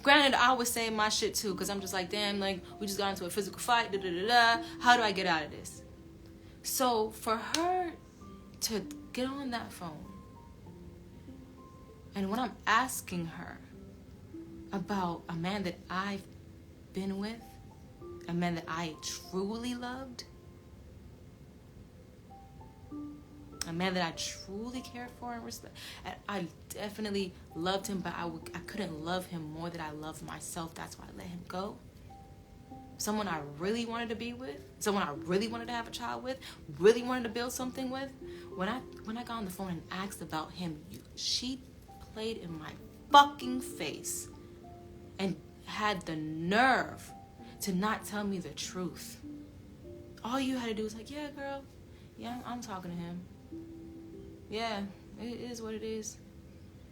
Granted, I was saying my shit too, because I'm just like, damn, like, we just got into a physical fight. How do I get out of this? So for her to get on that phone, and when I'm asking her about a man that I've been with, a man that I truly loved, a man that I truly cared for and respect. And I definitely loved him, but I couldn't love him more than I loved myself. That's why I let him go. Someone I really wanted to be with, someone I really wanted to have a child with, really wanted to build something with. When I got on the phone and asked about him, she played in my fucking face and had the nerve to not tell me the truth. All you had to do was like, yeah, girl, yeah, I'm talking to him. Yeah, it is what it is.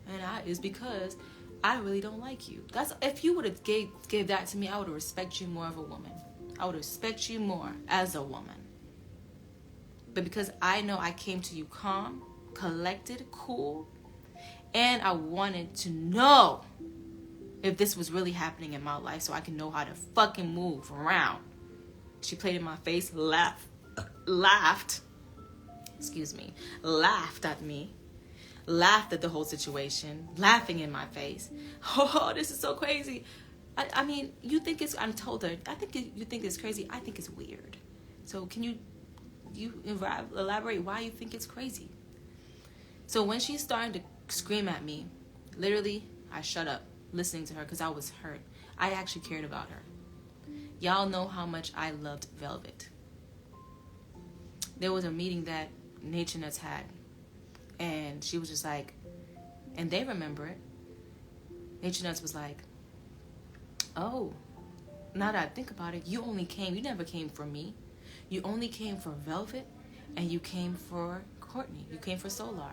And it's because I really don't like you. That's, if you would have gave that to me, I would have respected you more of a woman. I would respect you more as a woman. But because I know I came to you calm, collected, cool, and I wanted to know if this was really happening in my life so I can know how to fucking move around. She played in my face, laughed at me, laughed at the whole situation, laughing in my face. Oh, this is so crazy. I mean, you think it's, I told her, I think you think it's crazy. I think it's weird. So can you elaborate why you think it's crazy? So when she started to scream at me, literally, I shut up listening to her because I was hurt. I actually cared about her. Y'all know how much I loved Velvet. There was a meeting that Nature Nuts had, and she was just like, and they remember it. Nature Nuts was like, oh, now that I think about it, you never came for me. You only came for Velvet, and you came for Courtney. You came for Soular.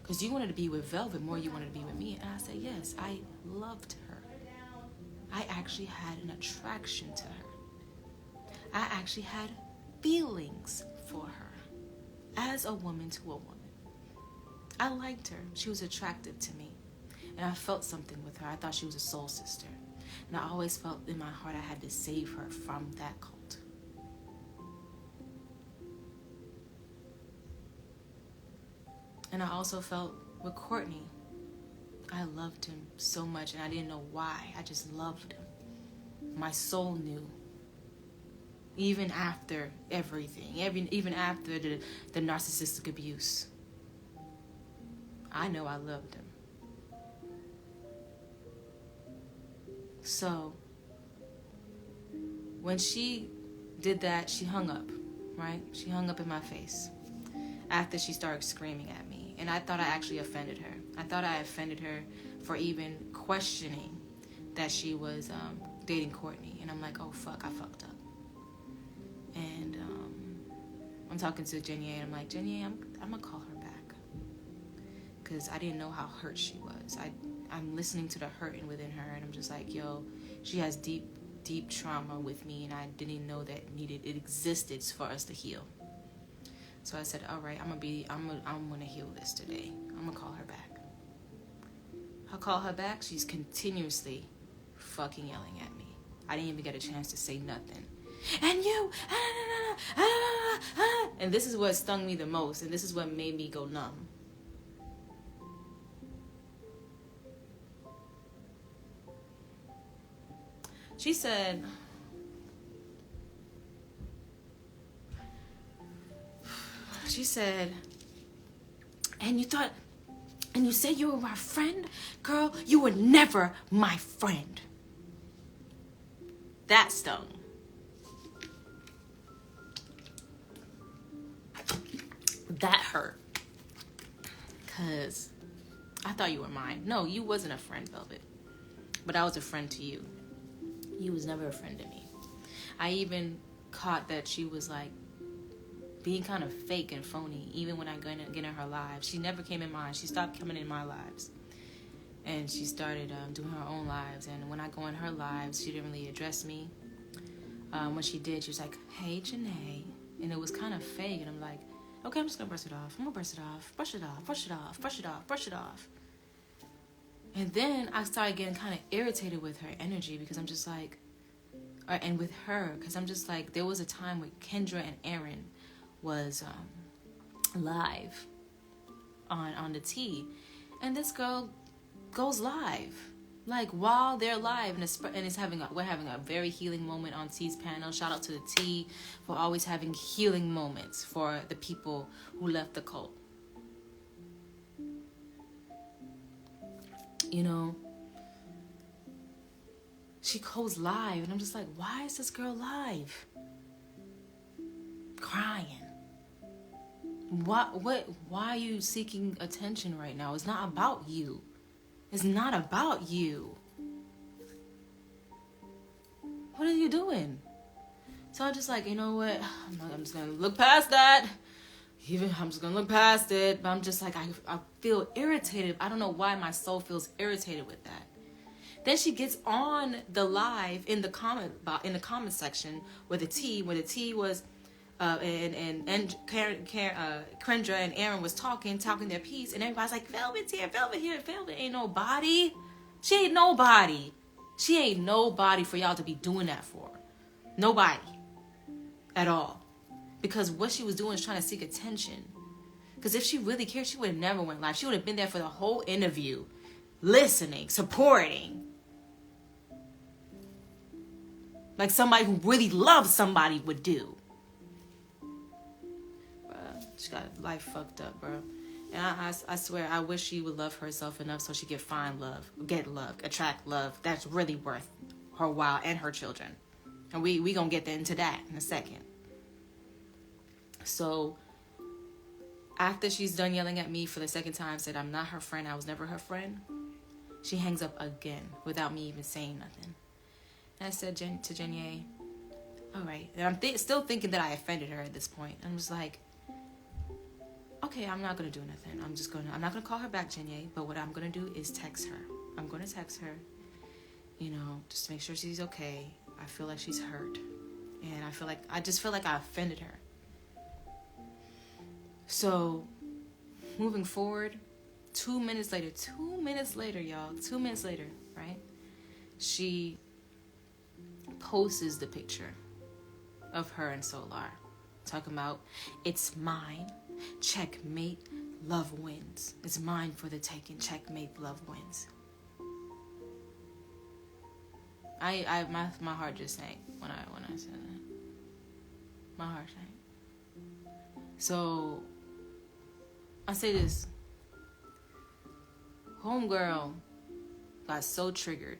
Because you wanted to be with Velvet more than you wanted to be with me. And I said, yes, I loved her. I actually had an attraction to her. I actually had feelings for her as a woman to a woman. I liked her. She was attractive to me. And I felt something with her. I thought she was a soul sister. And I always felt in my heart I had to save her from that cult. And I also felt with Courtney, I loved him so much and I didn't know why. I just loved him. My soul knew. Even after everything, even after the narcissistic abuse, I know I loved him. So when she did that, she hung up, right? She hung up in my face after she started screaming at me. And I thought I actually offended her. I thought I offended her for even questioning that she was dating Courtney. And I'm like, oh, fuck, I fucked up. I'm talking to Jenny, and I'm like, Jenny, I'm gonna call her back, because I didn't know how hurt she was. I'm listening to the hurting within her, and I'm just like, yo, she has deep trauma with me, and I didn't know that it existed for us to heal. So I said, all right, I'm gonna heal this today. I'm gonna call her back. I call her back. She's continuously fucking yelling at me. I didn't even get a chance to say nothing. And you, and this is what stung me the most, and this is what made me go numb. She said, and you said you were my friend? Girl, you were never my friend. That stung. That hurt. Because I thought you were mine. No, you wasn't a friend, Velvet. But I was a friend to you. You was never a friend to me. I even caught that she was like being kind of fake and phony, even when I get in her lives. She never came in mine. She stopped coming in my lives. And she started doing her own lives. And when I go in her lives, she didn't really address me. When she did, she was like, hey, Janae. And it was kind of fake. And I'm like, okay, I'm just going to brush it off. I'm going to brush it off. Brush it off. Brush it off. Brush it off. Brush it off. And then I started getting kind of irritated with her energy, because I'm just like, and with her, because I'm just like, there was a time when Kendra and Aaron was live on the T, and this girl goes live, like while they're live, and we're having a very healing moment on T's panel. Shout out to the T for always having healing moments for the people who left the cult. You know, she goes live, and I'm just like, why is this girl live? Crying. Why are you seeking attention right now? It's not about you. It's not about you. What are you doing? So I'm just like, you know what? I'm just going to look past that. I'm just going to look past it. But I'm just like, I feel irritated. I don't know why my soul feels irritated with that. Then she gets on the live in the comment section where the T was, and Kendra and Aaron was talking their piece, and everybody's like, Velvet's here, Velvet here. Velvet ain't nobody. She ain't nobody. She ain't nobody for y'all to be doing that for. Nobody. At all. Because what she was doing is trying to seek attention. Because if she really cared, she would have never went live. She would have been there for the whole interview. Listening, supporting. Like somebody who really loves somebody would do. She got life fucked up, bro. And I swear, I wish she would love herself enough so she could find love, get love, attract love. That's really worth her while and her children. And we gonna get into that in a second. So after she's done yelling at me for the second time, said I'm not her friend, I was never her friend, she hangs up again without me even saying nothing. And I said to Jenny, all right. And I'm still thinking that I offended her at this point. I'm just like, okay, I'm not going to do nothing. I'm not going to call her back, Jenny, but what I'm going to do is text her. I'm going to text her, just to make sure she's okay. I feel like she's hurt. And I just feel like I offended her. So, moving forward, 2 minutes later, y'all, 2 minutes later, right? She posts the picture of her and Soular, talking about, it's mine, checkmate, love wins. It's mine for the taking, checkmate, love wins. My heart just sank when I said that. My heart sank. So, I say this. Homegirl got so triggered,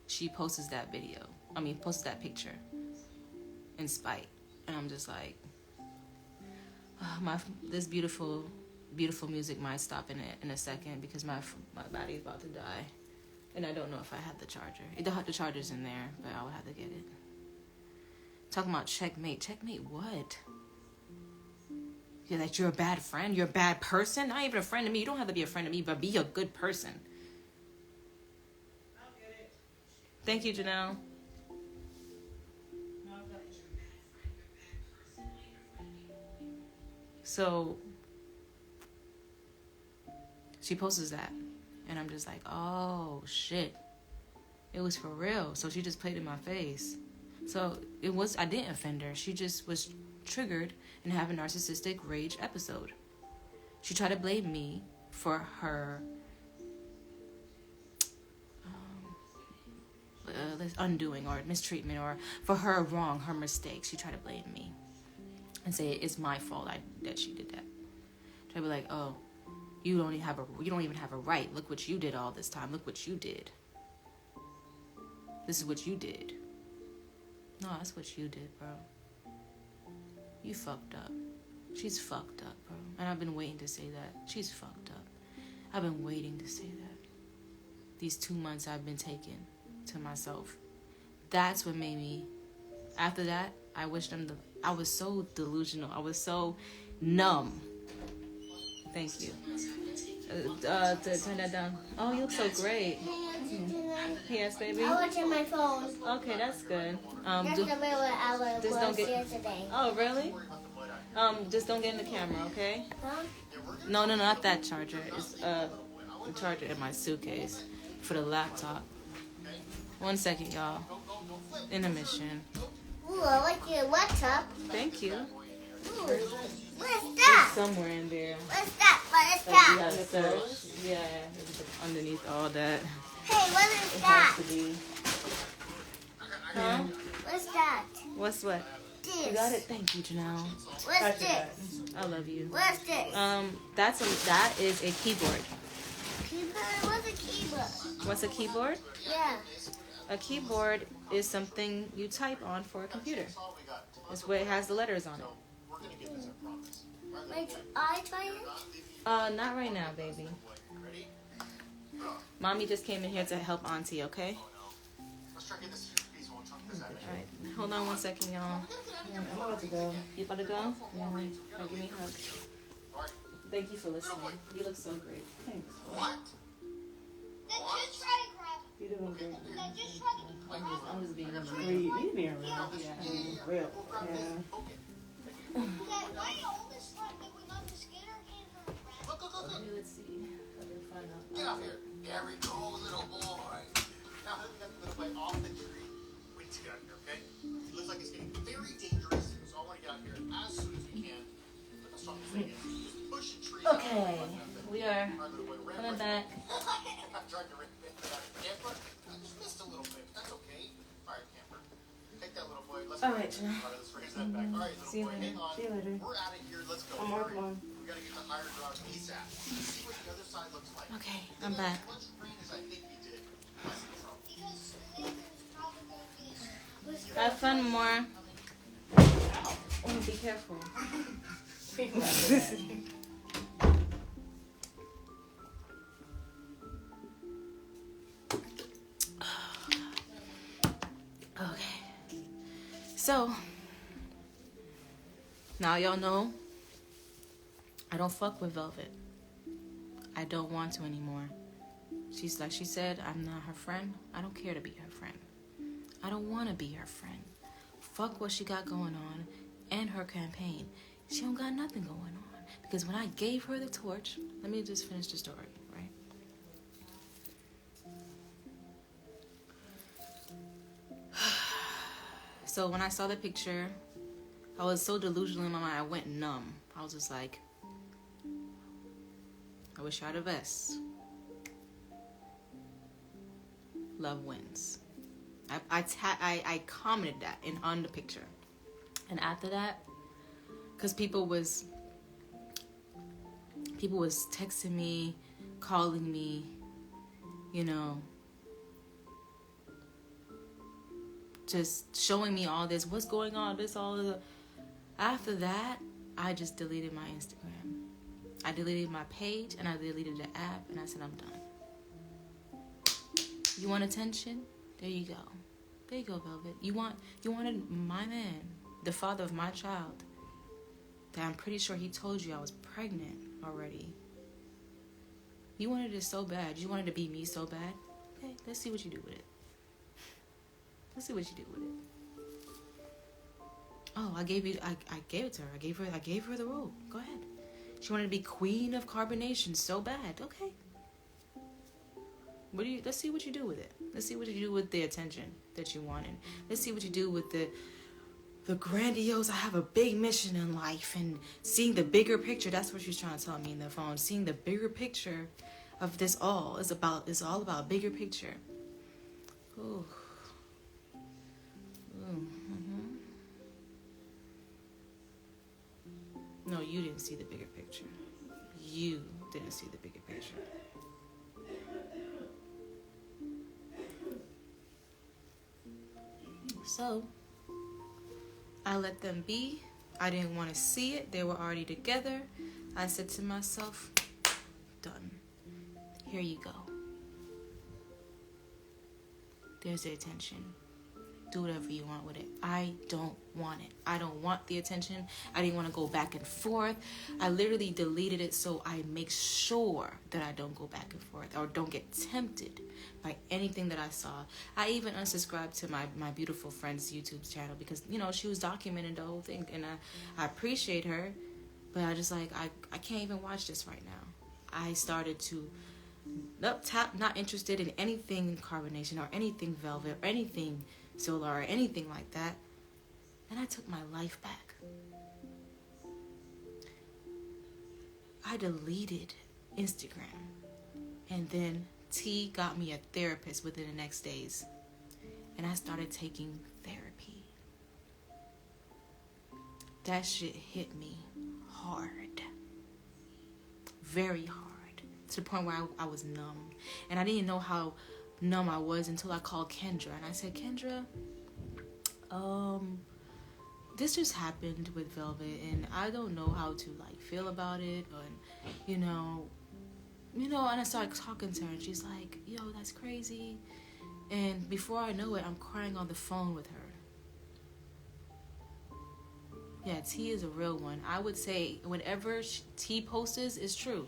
she posted that picture in spite. And I'm just like, this beautiful music might stop in a second because my body's about to die. And I don't know if I have the charger. The charger's in there, but I would have to get it. Talking about checkmate. Checkmate what? That you're a bad friend, you're a bad person. Not even a friend to me. You don't have to be a friend to me, but be a good person. Thank you, Janelle. So she posts that, and I'm just like, oh shit, it was for real. So she just played in my face. So I didn't offend her. She just was triggered and have a narcissistic rage episode. She tried to blame me for her undoing or mistreatment, or for her wrong, her mistakes. She tried to blame me and say it's my fault that she did that. Try to be like, oh, you don't even have a right. Look what you did all this time. Look what you did. This is what you did. No, that's what you did, bro. You fucked up. She's fucked up, bro. And I've been waiting to say that. She's fucked up. I've been waiting to say that. These 2 months I've been taking to myself. That's what made me. After that, I was so delusional. I was so numb. Thank you. To turn that down. Oh, you look so great. Yes, baby. I watch on my phone. Okay, that's good. That's the way I was yesterday. Oh, really? Just don't get in the camera, okay? Huh? No, not that charger. It's the charger in my suitcase for the laptop. 1 second, y'all. Intermission. Ooh, I like your laptop. Thank you. Ooh, what's that? It's somewhere in there. What's that? What is Like, you that? gotta search. Yeah, it's underneath all that. Hey, what is It that? has to be. Huh? What's that? What's what? This. You got it? Thank you, Janelle. What's this? I love you. What's this? That is a keyboard. Keyboard? What's a keyboard? What's a keyboard? Yeah. A keyboard is something you type on for a computer. It's where it has the letters on it. Like iPad? Not right now, baby. Mommy just came in here to help Auntie, okay? Alright, hold on 1 second, y'all. I'm about to go. You about to go? Yeah. Right, give me a hug. Thank you for listening. You look so great. Thanks. You're doing great. I'm just being real. You being real. Yeah. Real. Yeah. Okay, let's see. Get out here. There we go, little boy. Now, we got the little boy off the tree. We need to get out here, okay? It looks like it's getting very dangerous, so I want to get out here as soon as we can. But the strongest thing is just push the tree. Okay, we are coming back. I'm trying to rip it out of camper. I just missed a little bit. That's okay. All right, camper. Take that little boy. Let's All right, let's raise that back. All right, See you little boy, later. hang on. See you later. We're out of here. Let's go. I'm Hurry. on. We gotta get the higher ground ASAP. See what the other side looks like. Okay, I'm back. As much rain as I think we did. Less in trouble. Have fun more. Oh, be careful. Okay. So, now y'all know I don't fuck with Velvet. I don't want to anymore. She's like she said, I'm not her friend. I don't care to be her friend. I don't want to be her friend. Fuck what she got going on and her campaign. She don't got nothing going on. Because when I gave her the torch, let me just finish the story, right? So when I saw the picture, I was so delusional in my mind, I went numb. I was just like, I wish I had a vest. Love wins. I commented that on the picture. And after that, because people was texting me, calling me, you know, just showing me all this, what's going on, this, all of the. After that, I just deleted my Instagram. I deleted my page and I deleted the app and I said, I'm done. You want attention? There you go. There you go, Velvet. You wanted my man, the father of my child. that I'm pretty sure he told you I was pregnant already. You wanted it so bad. You wanted to be me so bad. Okay, let's see what you do with it. Let's see what you do with it. Oh, I gave it to her. I gave her the role. Go ahead. She wanted to be queen of carbonation so bad. Okay. Let's see what you do with it. Let's see what you do with the attention that you wanted. Let's see what you do with the grandiose, I have a big mission in life, and seeing the bigger picture. That's what she's trying to tell me in the phone. Seeing the bigger picture of this all is all about bigger picture. Ooh. Mm-hmm. No, you didn't see the bigger picture. You didn't see the bigger picture. So, I let them be. I didn't want to see it. They were already together. I said to myself, done. Here you go. There's the attention. Do whatever you want with it. I don't want it. I don't want the attention. I didn't want to go back and forth. I literally deleted it so I make sure that I don't go back and forth or don't get tempted by anything that I saw. I even unsubscribed to my beautiful friend's YouTube channel because, you know, she was documenting the whole thing, and I appreciate her, but I just like, I can't even watch this right now. I started to not interested in anything Carbonation or anything Velvet or anything Soular or anything like that. And I took my life back. I deleted Instagram. And then T got me a therapist within the next days. And I started taking therapy. That shit hit me hard. Very hard. To the point where I was numb. And I didn't know how numb I was until I called Kendra. And I said, Kendra, this just happened with Velvet, and I don't know how to like feel about it, and you know, and I started talking to her, and she's like, yo, that's crazy. And before I know it, I'm crying on the phone with her. Yeah, T is a real one. I would say whenever T posts is true.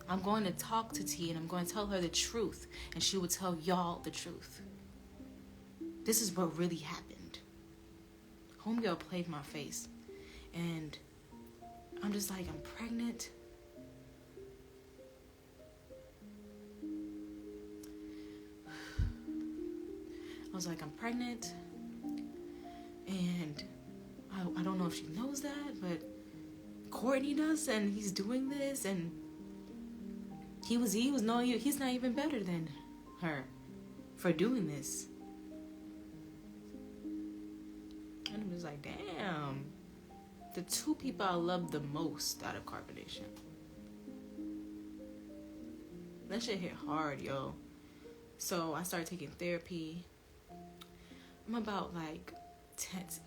I'm going to talk to T, and I'm going to tell her the truth, and she will tell y'all the truth. This is what really happened. Homegirl played my face, and I'm just like, I'm pregnant. I was like, I'm pregnant, and I don't know if she knows that, but Courtney does, and he's doing this, and he was knowing you. He's not even better than her for doing this. And I'm just like, damn. The two people I love the most out of Carbonation. That shit hit hard, yo. So I started taking therapy. I'm about like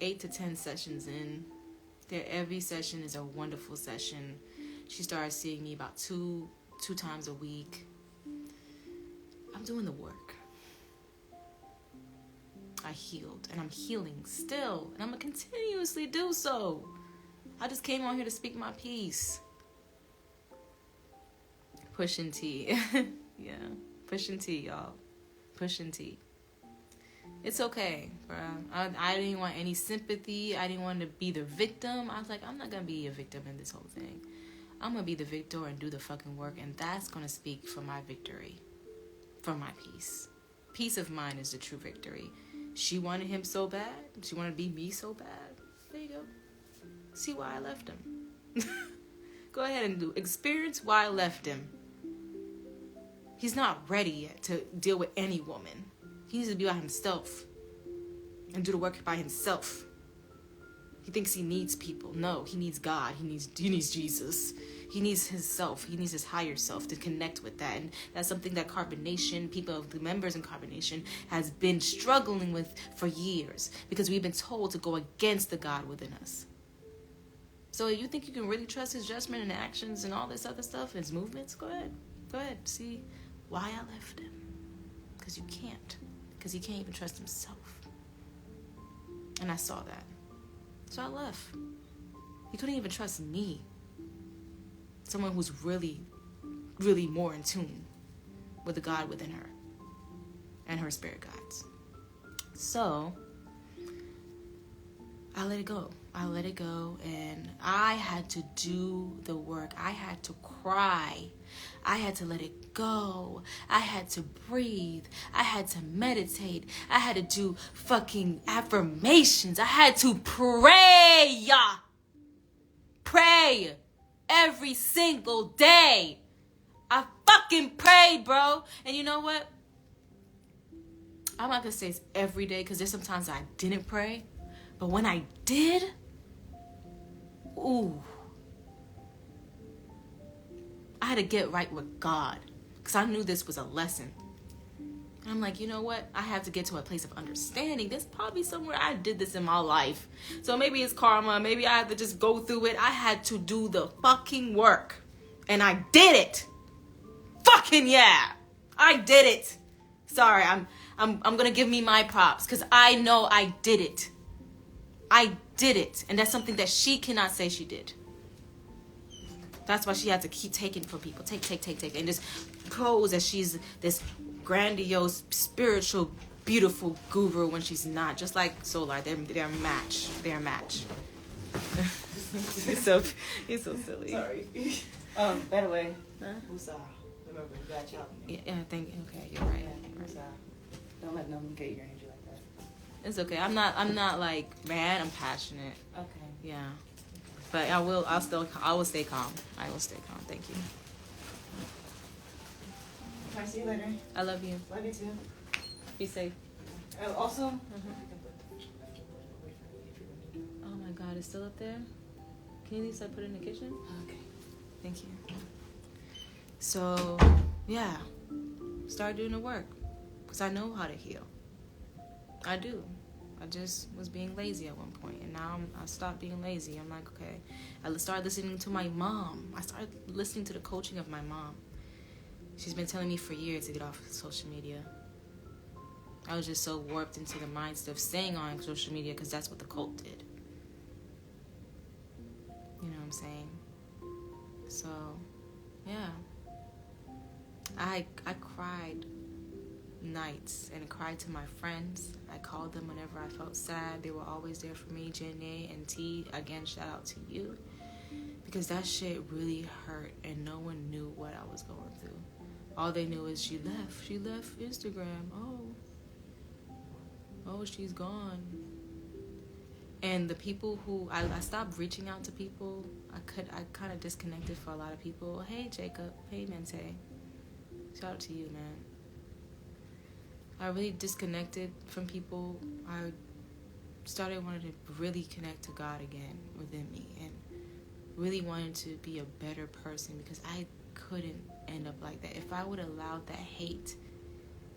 8 to 10 sessions in. Every session is a wonderful session. She started seeing me about two times a week. I'm doing the work. I healed, and I'm healing still, and I'm gonna continuously do so. I just came on here to speak my piece. Pushing T. Yeah, pushing T, y'all. Pushing T. It's okay, bruh. I didn't want any sympathy. I didn't want to be the victim. I was like, I'm not gonna be a victim in this whole thing. I'm going to be the victor and do the fucking work, and that's going to speak for my victory, for my peace. Peace of mind is the true victory. She wanted him so bad. She wanted to be me so bad. There you go. See why I left him. Go ahead and experience why I left him. He's not ready yet to deal with any woman. He needs to be by himself and do the work by himself. He thinks he needs people. No, he needs God. He needs Jesus. He needs himself. He needs his higher self to connect with that. And that's something that Carbonation, the members in Carbonation, has been struggling with for years. Because we've been told to go against the God within us. So you think you can really trust his judgment and actions and all this other stuff, his movements? Go ahead. Go ahead. See why I left him. Because you can't. Because he can't even trust himself. And I saw that. So I left. You couldn't even trust me. Someone who's really, really more in tune with the God within her and her spirit guides. So I let it go. And I had to do the work. I had to cry. I had to let it go. I had to breathe. I had to meditate. I had to do fucking affirmations. I had to pray. Pray every single day. I fucking prayed, bro. And you know what? I'm not gonna say it's every day, because there's sometimes I didn't pray. But when I did, ooh, I had to get right with God, because I knew this was a lesson. And I'm like, you know what? I have to get to a place of understanding. There's probably somewhere I did this in my life. So maybe it's karma. Maybe I have to just go through it. I had to do the fucking work. And I did it. Fucking yeah. I did it. Sorry, I'm gonna give me my props, because I know I did it. I did it. And that's something that she cannot say she did. That's why she had to keep taking from people. Take. And just pose as she's this grandiose, spiritual, beautiful guru when she's not. Just like Soular. They're a match. They're a match. He's so silly. Sorry. By the way, Musa. Remember, you got y'all. Yeah, thank you. Okay, you're right. Yeah, Musa. Don't let no one get your energy like that. It's okay. I'm not like mad. I'm passionate. Okay. Yeah. But I will stay calm. I will stay calm. Thank you. Can I see you later? I love you. Love you too. Be safe. Also, Oh my God, it's still up there? Can you at least put it in the kitchen? okay. Thank you. So, yeah. Start doing the work. Because I know how to heal. I do. I just was being lazy at one point, and now I stopped being lazy. I'm like, okay. I started listening to my mom. I started listening to the coaching of my mom. She's been telling me for years to get off of social media. I was just so warped into the mindset of staying on social media because that's what the cult did. You know what I'm saying? So, yeah. I cried nights and cried to my friends. I called them whenever I felt sad. They were always there for me. Janae and T, again, shout out to you, because that shit really hurt and no one knew what I was going through. All they knew is she left Instagram. Oh, she's gone. And the people who I stopped reaching out to people. I kind of disconnected for a lot of people. Hey Jacob, hey Mente, shout out to you, man. I really disconnected from people. I started wanting to really connect to God again within me, and really wanted to be a better person, because I couldn't end up like that. If I would have allowed that hate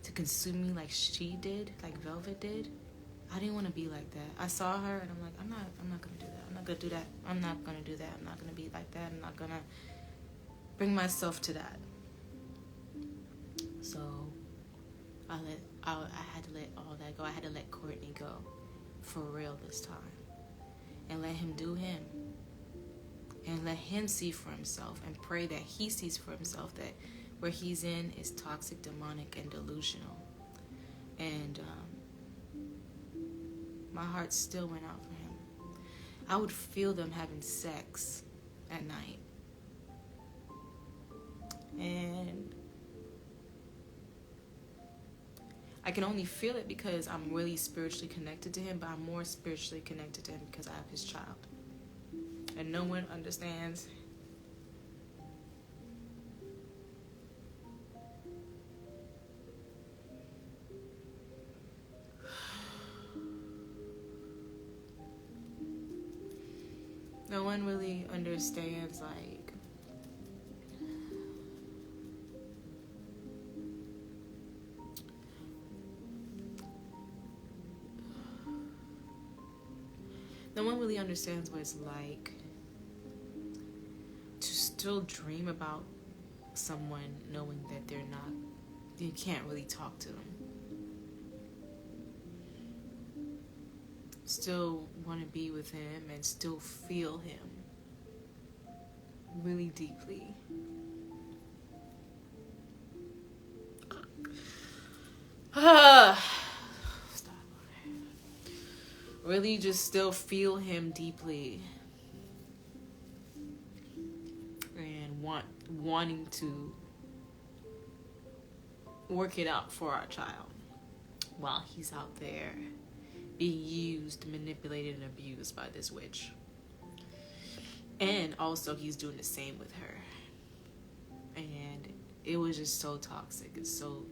to consume me like she did, like Velvet did, I didn't want to be like that. I saw her and I'm like, I'm not going to do that. I'm not going to do that. I'm not going to do that. I'm not going to be like that. I'm not going to bring myself to that. So I had to let all that go. I had to let Courtney go for real this time, and let him do him, and let him see for himself, and pray that he sees for himself that where he's in is toxic, demonic, and delusional. And my heart still went out for him. I would feel them having sex at night, and I can only feel it because I'm really spiritually connected to him, but I'm more spiritually connected to him because I have his child. And no one understands. No one really understands, like, no one really understands what it's like to still dream about someone knowing that they're not, you can't really talk to them. Still want to be with him and still feel him. really deeply. Stop. Really just still feel him deeply. And wanting to work it out for our child while he's out there being used, manipulated, and abused by this witch. And also he's doing the same with her. And it was just so toxic and so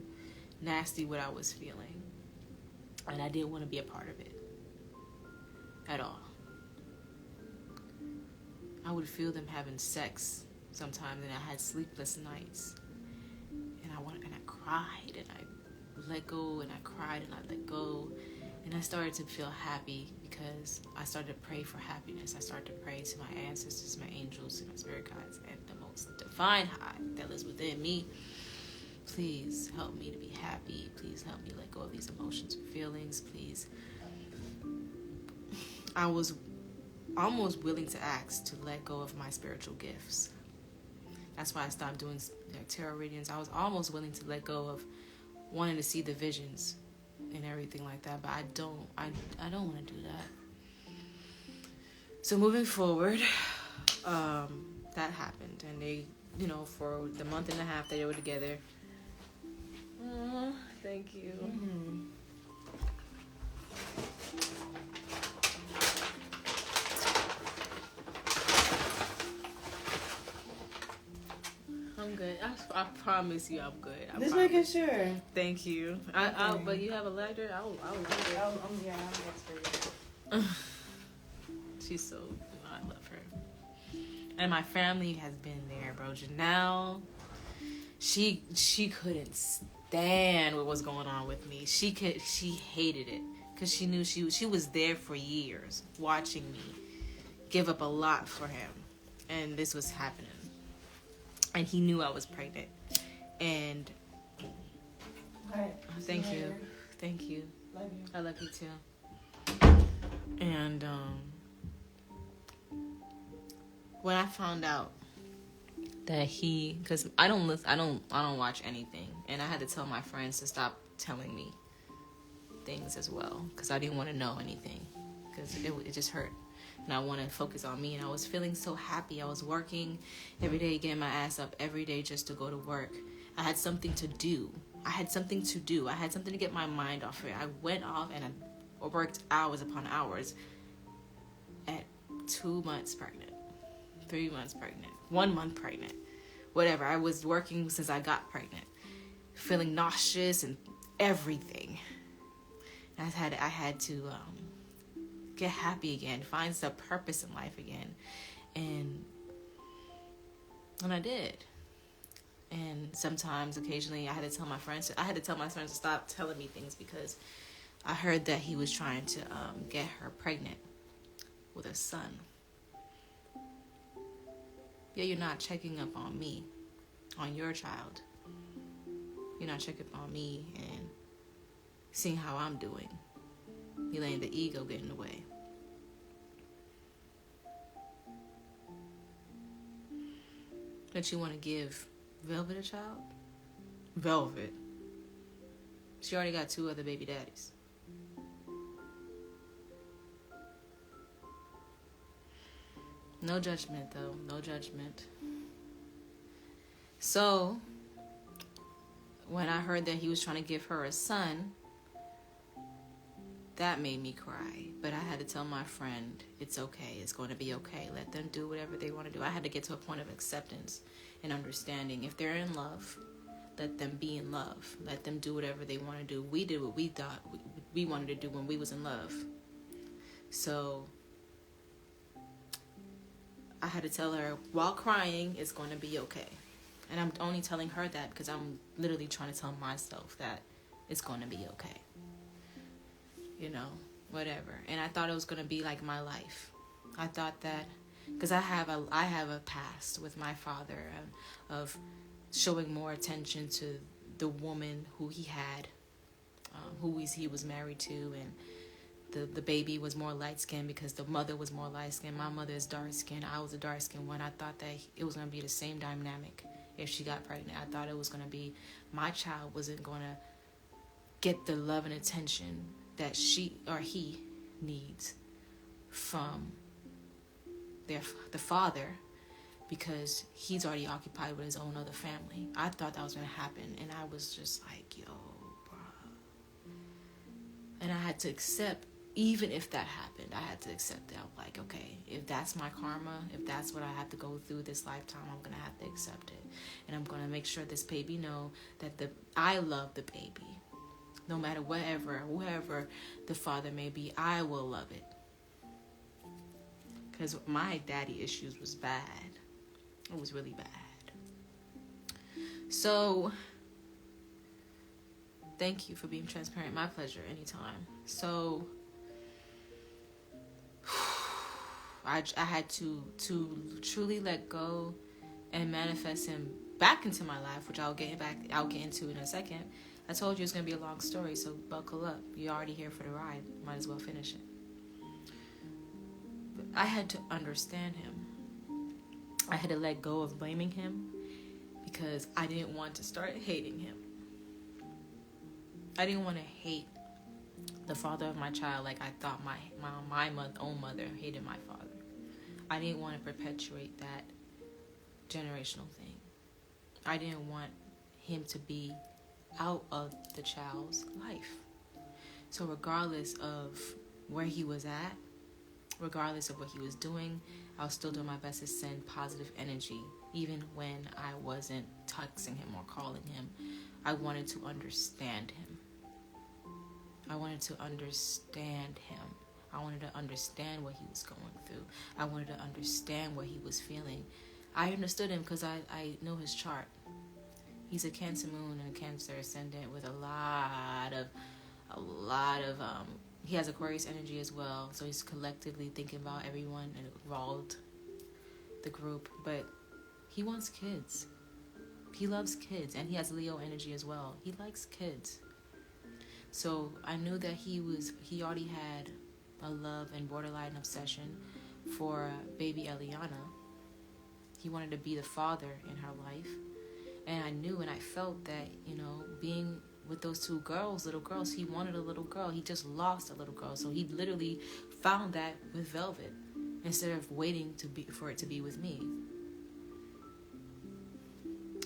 nasty what I was feeling. And I didn't want to be a part of it at all. I would feel them having sex sometimes, and I had sleepless nights. And I cried, and I let go, and I cried, and I let go. And I started to feel happy because I started to pray for happiness. I started to pray to my ancestors, my angels, and my spirit guides, and the most divine high that lives within me. Please help me to be happy. Please help me let go of these emotions and feelings. Please. I was almost willing to ask to let go of my spiritual gifts. That's why I stopped doing tarot readings. I was almost willing to let go of wanting to see the visions and everything like that, but I don't want to do that. So moving forward, that happened, and they, for the month and a half that they were together. Oh, thank you. Mm-hmm. I'm good. I promise you, I'm good. Just making sure. Thank you. But you have a lighter. I'll Yeah, I'm expert. She's so. I love her. And my family has been there, bro. Janelle, she couldn't stand what was going on with me. She hated it because she knew she was there for years, watching me give up a lot for him, and this was happening. And he knew I was pregnant. And Right. Thank you. Love you. I love you too. And when I found out that because I don't watch anything, and I had to tell my friends to stop telling me things as well, because I didn't want to know anything, because it just hurt. And I want to focus on me. And I was feeling so happy. I was working every day, getting my ass up every day just to go to work. I had something to do. I had something to get my mind off it. I went off and I worked hours upon hours at 2 months pregnant, 3 months pregnant, 1 month pregnant, whatever. I was working since I got pregnant, feeling nauseous and everything. I had to get happy again, find some purpose in life again, and I did. And sometimes, occasionally, I had to tell my friends to stop telling me things, because I heard that he was trying to get her pregnant with a son. Yeah, you're not checking up on me, on your child. You're not checking up on me and seeing how I'm doing. You're letting the ego get in the way. That you want to give Velvet a child? Velvet. She already got 2 other baby daddies. No judgment, though. No judgment. So, when I heard that he was trying to give her a son, that made me cry. But I had to tell my friend, it's okay. It's going to be okay. Let them do whatever they want to do. I had to get to a point of acceptance and understanding. If they're in love, let them be in love. Let them do whatever they want to do. We did what we thought we wanted to do when we was in love. So I had to tell her, while crying, it's going to be okay. And I'm only telling her that because I'm literally trying to tell myself that it's going to be okay. Whatever. And I thought it was going to be like my life. I thought that, because I have a past with my father of showing more attention to the woman who he had, who he was married to, and the baby was more light skinned because the mother was more light skinned. My mother is dark skinned. I was a dark skinned one. I thought that it was going to be the same dynamic if she got pregnant. I thought it was going to be my child wasn't going to get the love and attention that she or he needs from the father, because he's already occupied with his own other family. I thought that was going to happen, and I was just like, yo, bruh. And I had to accept, even if that happened, I had to accept it. I was like, okay, if that's my karma, if that's what I have to go through this lifetime, I'm going to have to accept it. And I'm going to make sure this baby know that I love the baby. No matter whoever the father may be, I will love it. Because my daddy issues was bad. It was really bad. So, thank you for being transparent. My pleasure, anytime. So, I had to truly let go and manifest him back into my life, which I'll get into in a second. I told you it's going to be a long story, so buckle up. You're already here for the ride. Might as well finish it. But I had to understand him. I had to let go of blaming him because I didn't want to start hating him. I didn't want to hate the father of my child like I thought my own mother hated my father. I didn't want to perpetuate that generational thing. I didn't want him to be out of the child's life. So regardless of where he was at, regardless of what he was doing, I was still doing my best to send positive energy, even when I wasn't texting him or calling him. I wanted to understand him. I wanted to understand him. I wanted to understand what he was going through. I wanted to understand what he was feeling. I understood him because I know his chart. He's a Cancer moon and a Cancer ascendant with a lot of he has Aquarius energy as well, so he's collectively thinking about everyone involved, the group, but he wants kids. He loves kids, and he has Leo energy as well. He likes kids. So I knew that he already had a love and borderline obsession for baby Eliana. He wanted to be the father in her life. And I knew and I felt that, being with those two little girls, he wanted a little girl. He just lost a little girl. So he literally found that with Velvet instead of waiting for it to be with me.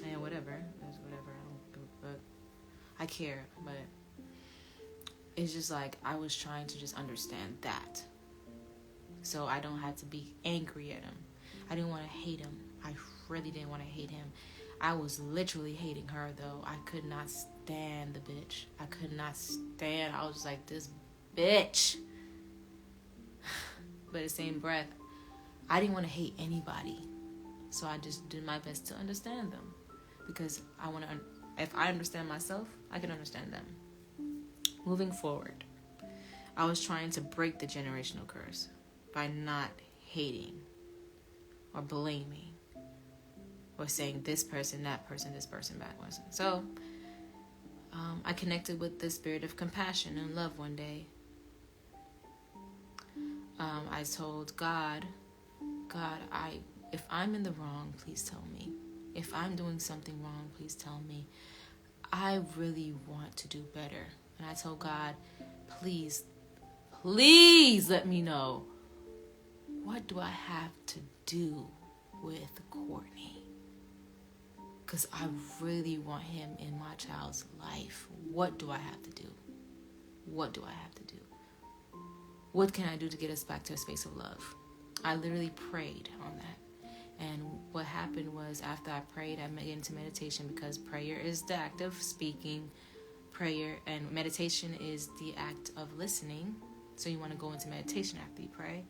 And whatever. But I care. But it's just like I was trying to just understand that. So I don't have to be angry at him. I didn't want to hate him. I really didn't want to hate him. I was literally hating her, though. I could not stand the bitch. I could not stand. I was just like, this bitch. But in the same breath, I didn't want to hate anybody. So I just did my best to understand them. Because if I understand myself, I can understand them. Moving forward, I was trying to break the generational curse by not hating or blaming. Or saying this person, that person, this person, that person. So, I connected with the spirit of compassion and love one day. I told God, if I'm in the wrong, please tell me. If I'm doing something wrong, please tell me. I really want to do better. And I told God, please let me know. What do I have to do with Courtney? Because I really want him in my child's life. What do I have to do? What do I have to do? What can I do to get us back to a space of love? I literally prayed on that. And what happened was after I prayed, I went into meditation because prayer is the act of speaking. Prayer and meditation is the act of listening. So you want to go into meditation after you pray.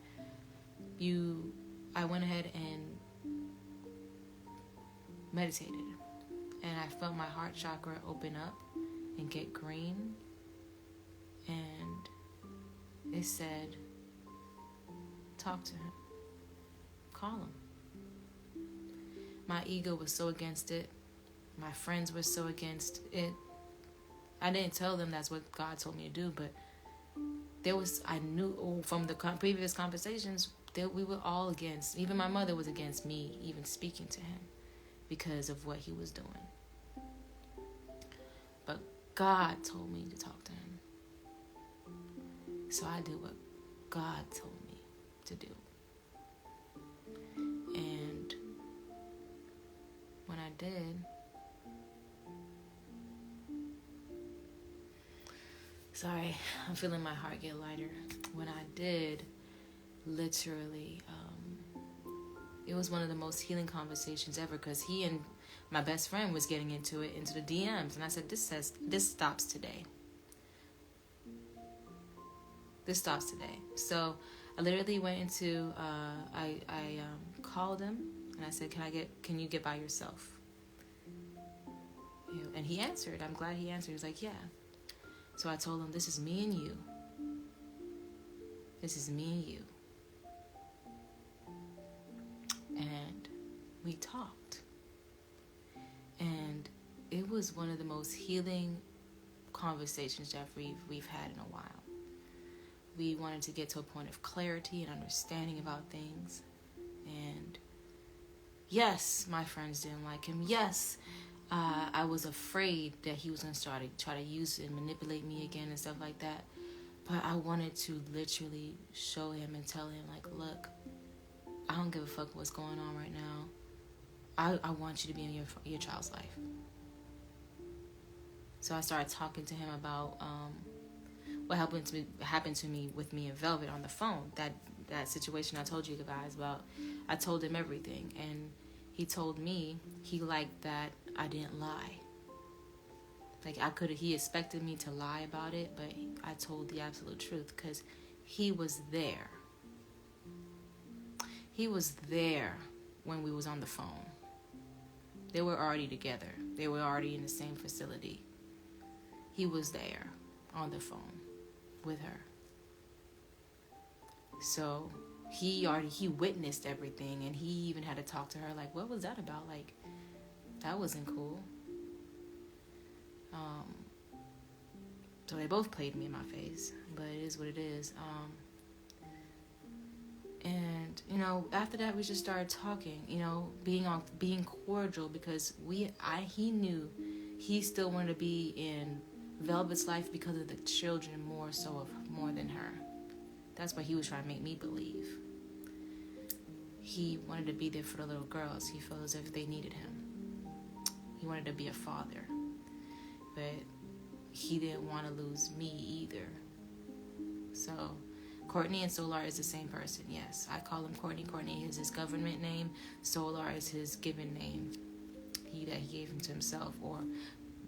I went ahead and meditated, and I felt my heart chakra open up and get green, and it said, talk to him, call him. My ego was so against it. My friends were so against it. I didn't tell them that's what God told me to do, but I knew from the previous conversations that we were all against. Even my mother was against me even speaking to him because of what he was doing. But God told me to talk to him. So I did what God told me to do. And when I did, sorry, I'm feeling my heart get lighter. When I did, literally, it was one of the most healing conversations ever, because he and my best friend was getting into the DMs, and I said, this stops today. This stops today. So I literally went into, I called him, and I said, can you get by yourself? And he answered. I'm glad he answered. He was like, yeah. So I told him, this is me and you. This is me and you. And we talked. And it was one of the most healing conversations that we've had in a while. We wanted to get to a point of clarity and understanding about things. And yes, my friends didn't like him. Yes, I was afraid that he was going to try to use and manipulate me again and stuff like that. But I wanted to literally show him and tell him, like, look, I don't give a fuck what's going on right now. I want you to be in your child's life. So I started talking to him about what happened to me with me and Velvet on the phone. That situation I told you guys about. I told him everything, and he told me he liked that I didn't lie. Like, he expected me to lie about it, but I told the absolute truth because he was there. He was there when we was on the phone. They were already together. They were already in the same facility. He was there on the phone with her. So he witnessed everything, and he even had to talk to her like, what was that about? Like, that wasn't cool. So they both played me in my face, but it is what it is. And after that we just started talking, being cordial, because he knew he still wanted to be in Velvet's life because of the children more than her. That's what he was trying to make me believe. He wanted to be there for the little girls. He felt as if they needed him. He wanted to be a father. But he didn't want to lose me either. So Courtney and Soular is the same person, yes. I call him Courtney. Courtney is his government name. Soular is his given name. He gave him to himself, or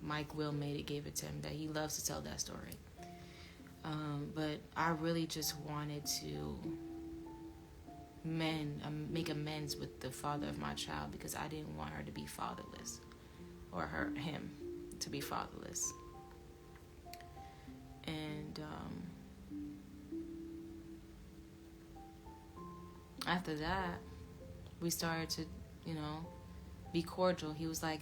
Mike Will made it, gave it to him. That he loves to tell that story. But I really just wanted to make amends with the father of my child, because I didn't want her to be fatherless, or him to be fatherless. And after that, we started to, be cordial. He was like,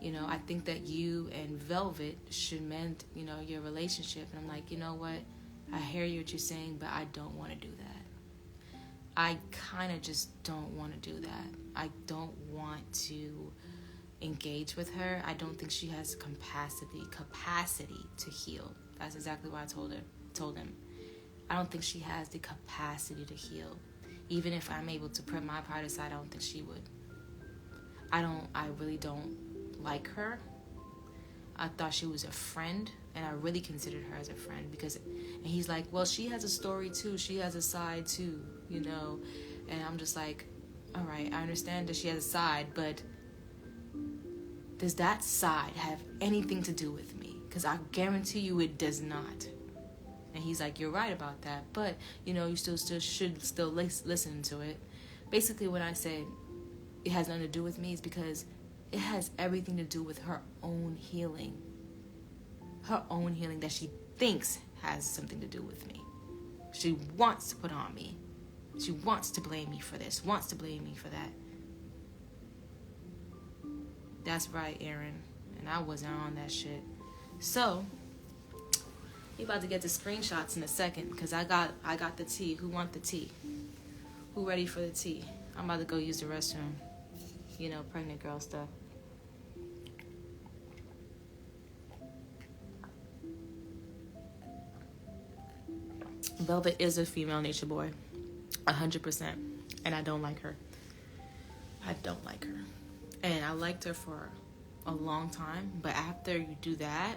I think that you and Velvet should mend, your relationship. And I'm like, you know what? I hear you what you're saying, but I don't want to do that. I kind of just don't want to do that. I don't want to engage with her. I don't think she has capacity to heal. That's exactly what I told him. I don't think she has the capacity to heal. Even if I'm able to put my pride aside, I don't think she would. I really don't like her. I thought she was a friend, and I really considered her as a friend, and he's like, well, she has a story too. She has a side too, And I'm just like, all right, I understand that she has a side, but does that side have anything to do with me? Because I guarantee you it does not. And he's like, you're right about that, but you still should listen to it. Basically, when I said it has nothing to do with me, is because it has everything to do with her own healing. Her own healing that she thinks has something to do with me. She wants to put on me. She wants to blame me for this, wants to blame me for that. That's right, Aaron. And I wasn't on that shit. So, We about to get the screenshots in a second because I got the tea. Who want the tea? Who ready for the tea? I'm about to go use the restroom. You know, pregnant girl stuff. Velvet is a female nature boy. 100%. And I don't like her. I don't like her. And I liked her for a long time. But after you do that,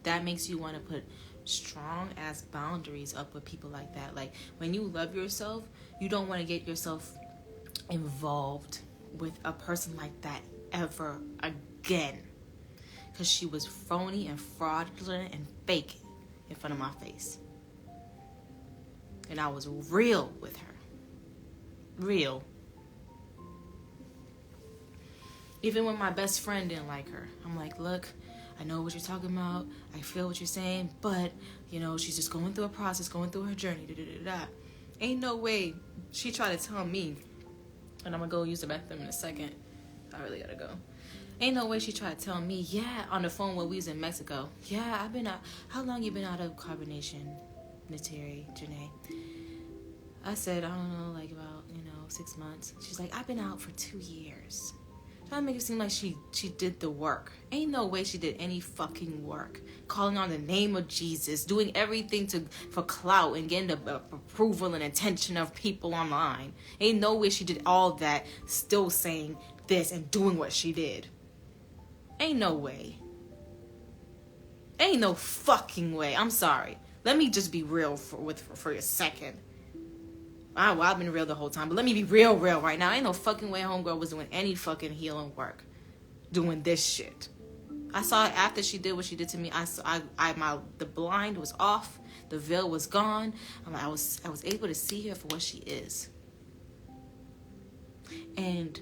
that makes you want to put strong ass boundaries up with people like that. Like, when you love yourself, you don't want to get yourself involved with a person like that ever again. Because she was phony and fraudulent and fake in front of my face. And I was real with her. Real. Even when my best friend didn't like her, I'm like, look, I know what you're talking about. I feel what you're saying. But, you know, she's just going through a process, going through her journey. Ain't no way she tried to tell me. And I'm going to go use the bathroom in a second. I really got to go. Ain't no way she tried to tell me, yeah, on the phone when we was in Mexico. Yeah, I've been out. How long you been out of Carbonation, Neytiri, Janae? I said, I don't know, like about, 6 months. She's like, I've been out for 2 years. Trying to make it seem like she did the work. Ain't no way she did any fucking work. Calling on the name of Jesus, doing everything for clout and getting the approval and attention of people online. Ain't no way she did all that, still saying this and doing what she did. Ain't no way. Ain't no fucking way. I'm sorry. Let me just be real for a second. I've been real the whole time, but let me be real right now. Ain't no fucking way homegirl was doing any fucking healing work. Doing this shit. I saw it after she did what she did to me. The blind was off. The veil was gone. I was able to see her for what she is. And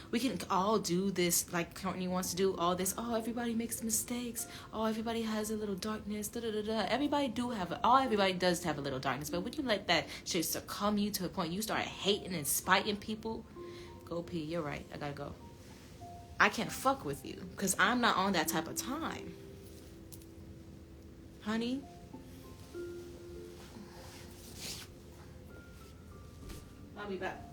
we can all do this like Courtney wants to do, all this. Oh, everybody makes mistakes. Oh, everybody has a little darkness. Everybody does have a little darkness. But when you let that shit succumb you to a point you start hating and spiting people, go pee. You're right. I gotta go. I can't fuck with you because I'm not on that type of time. Honey? I'll be back.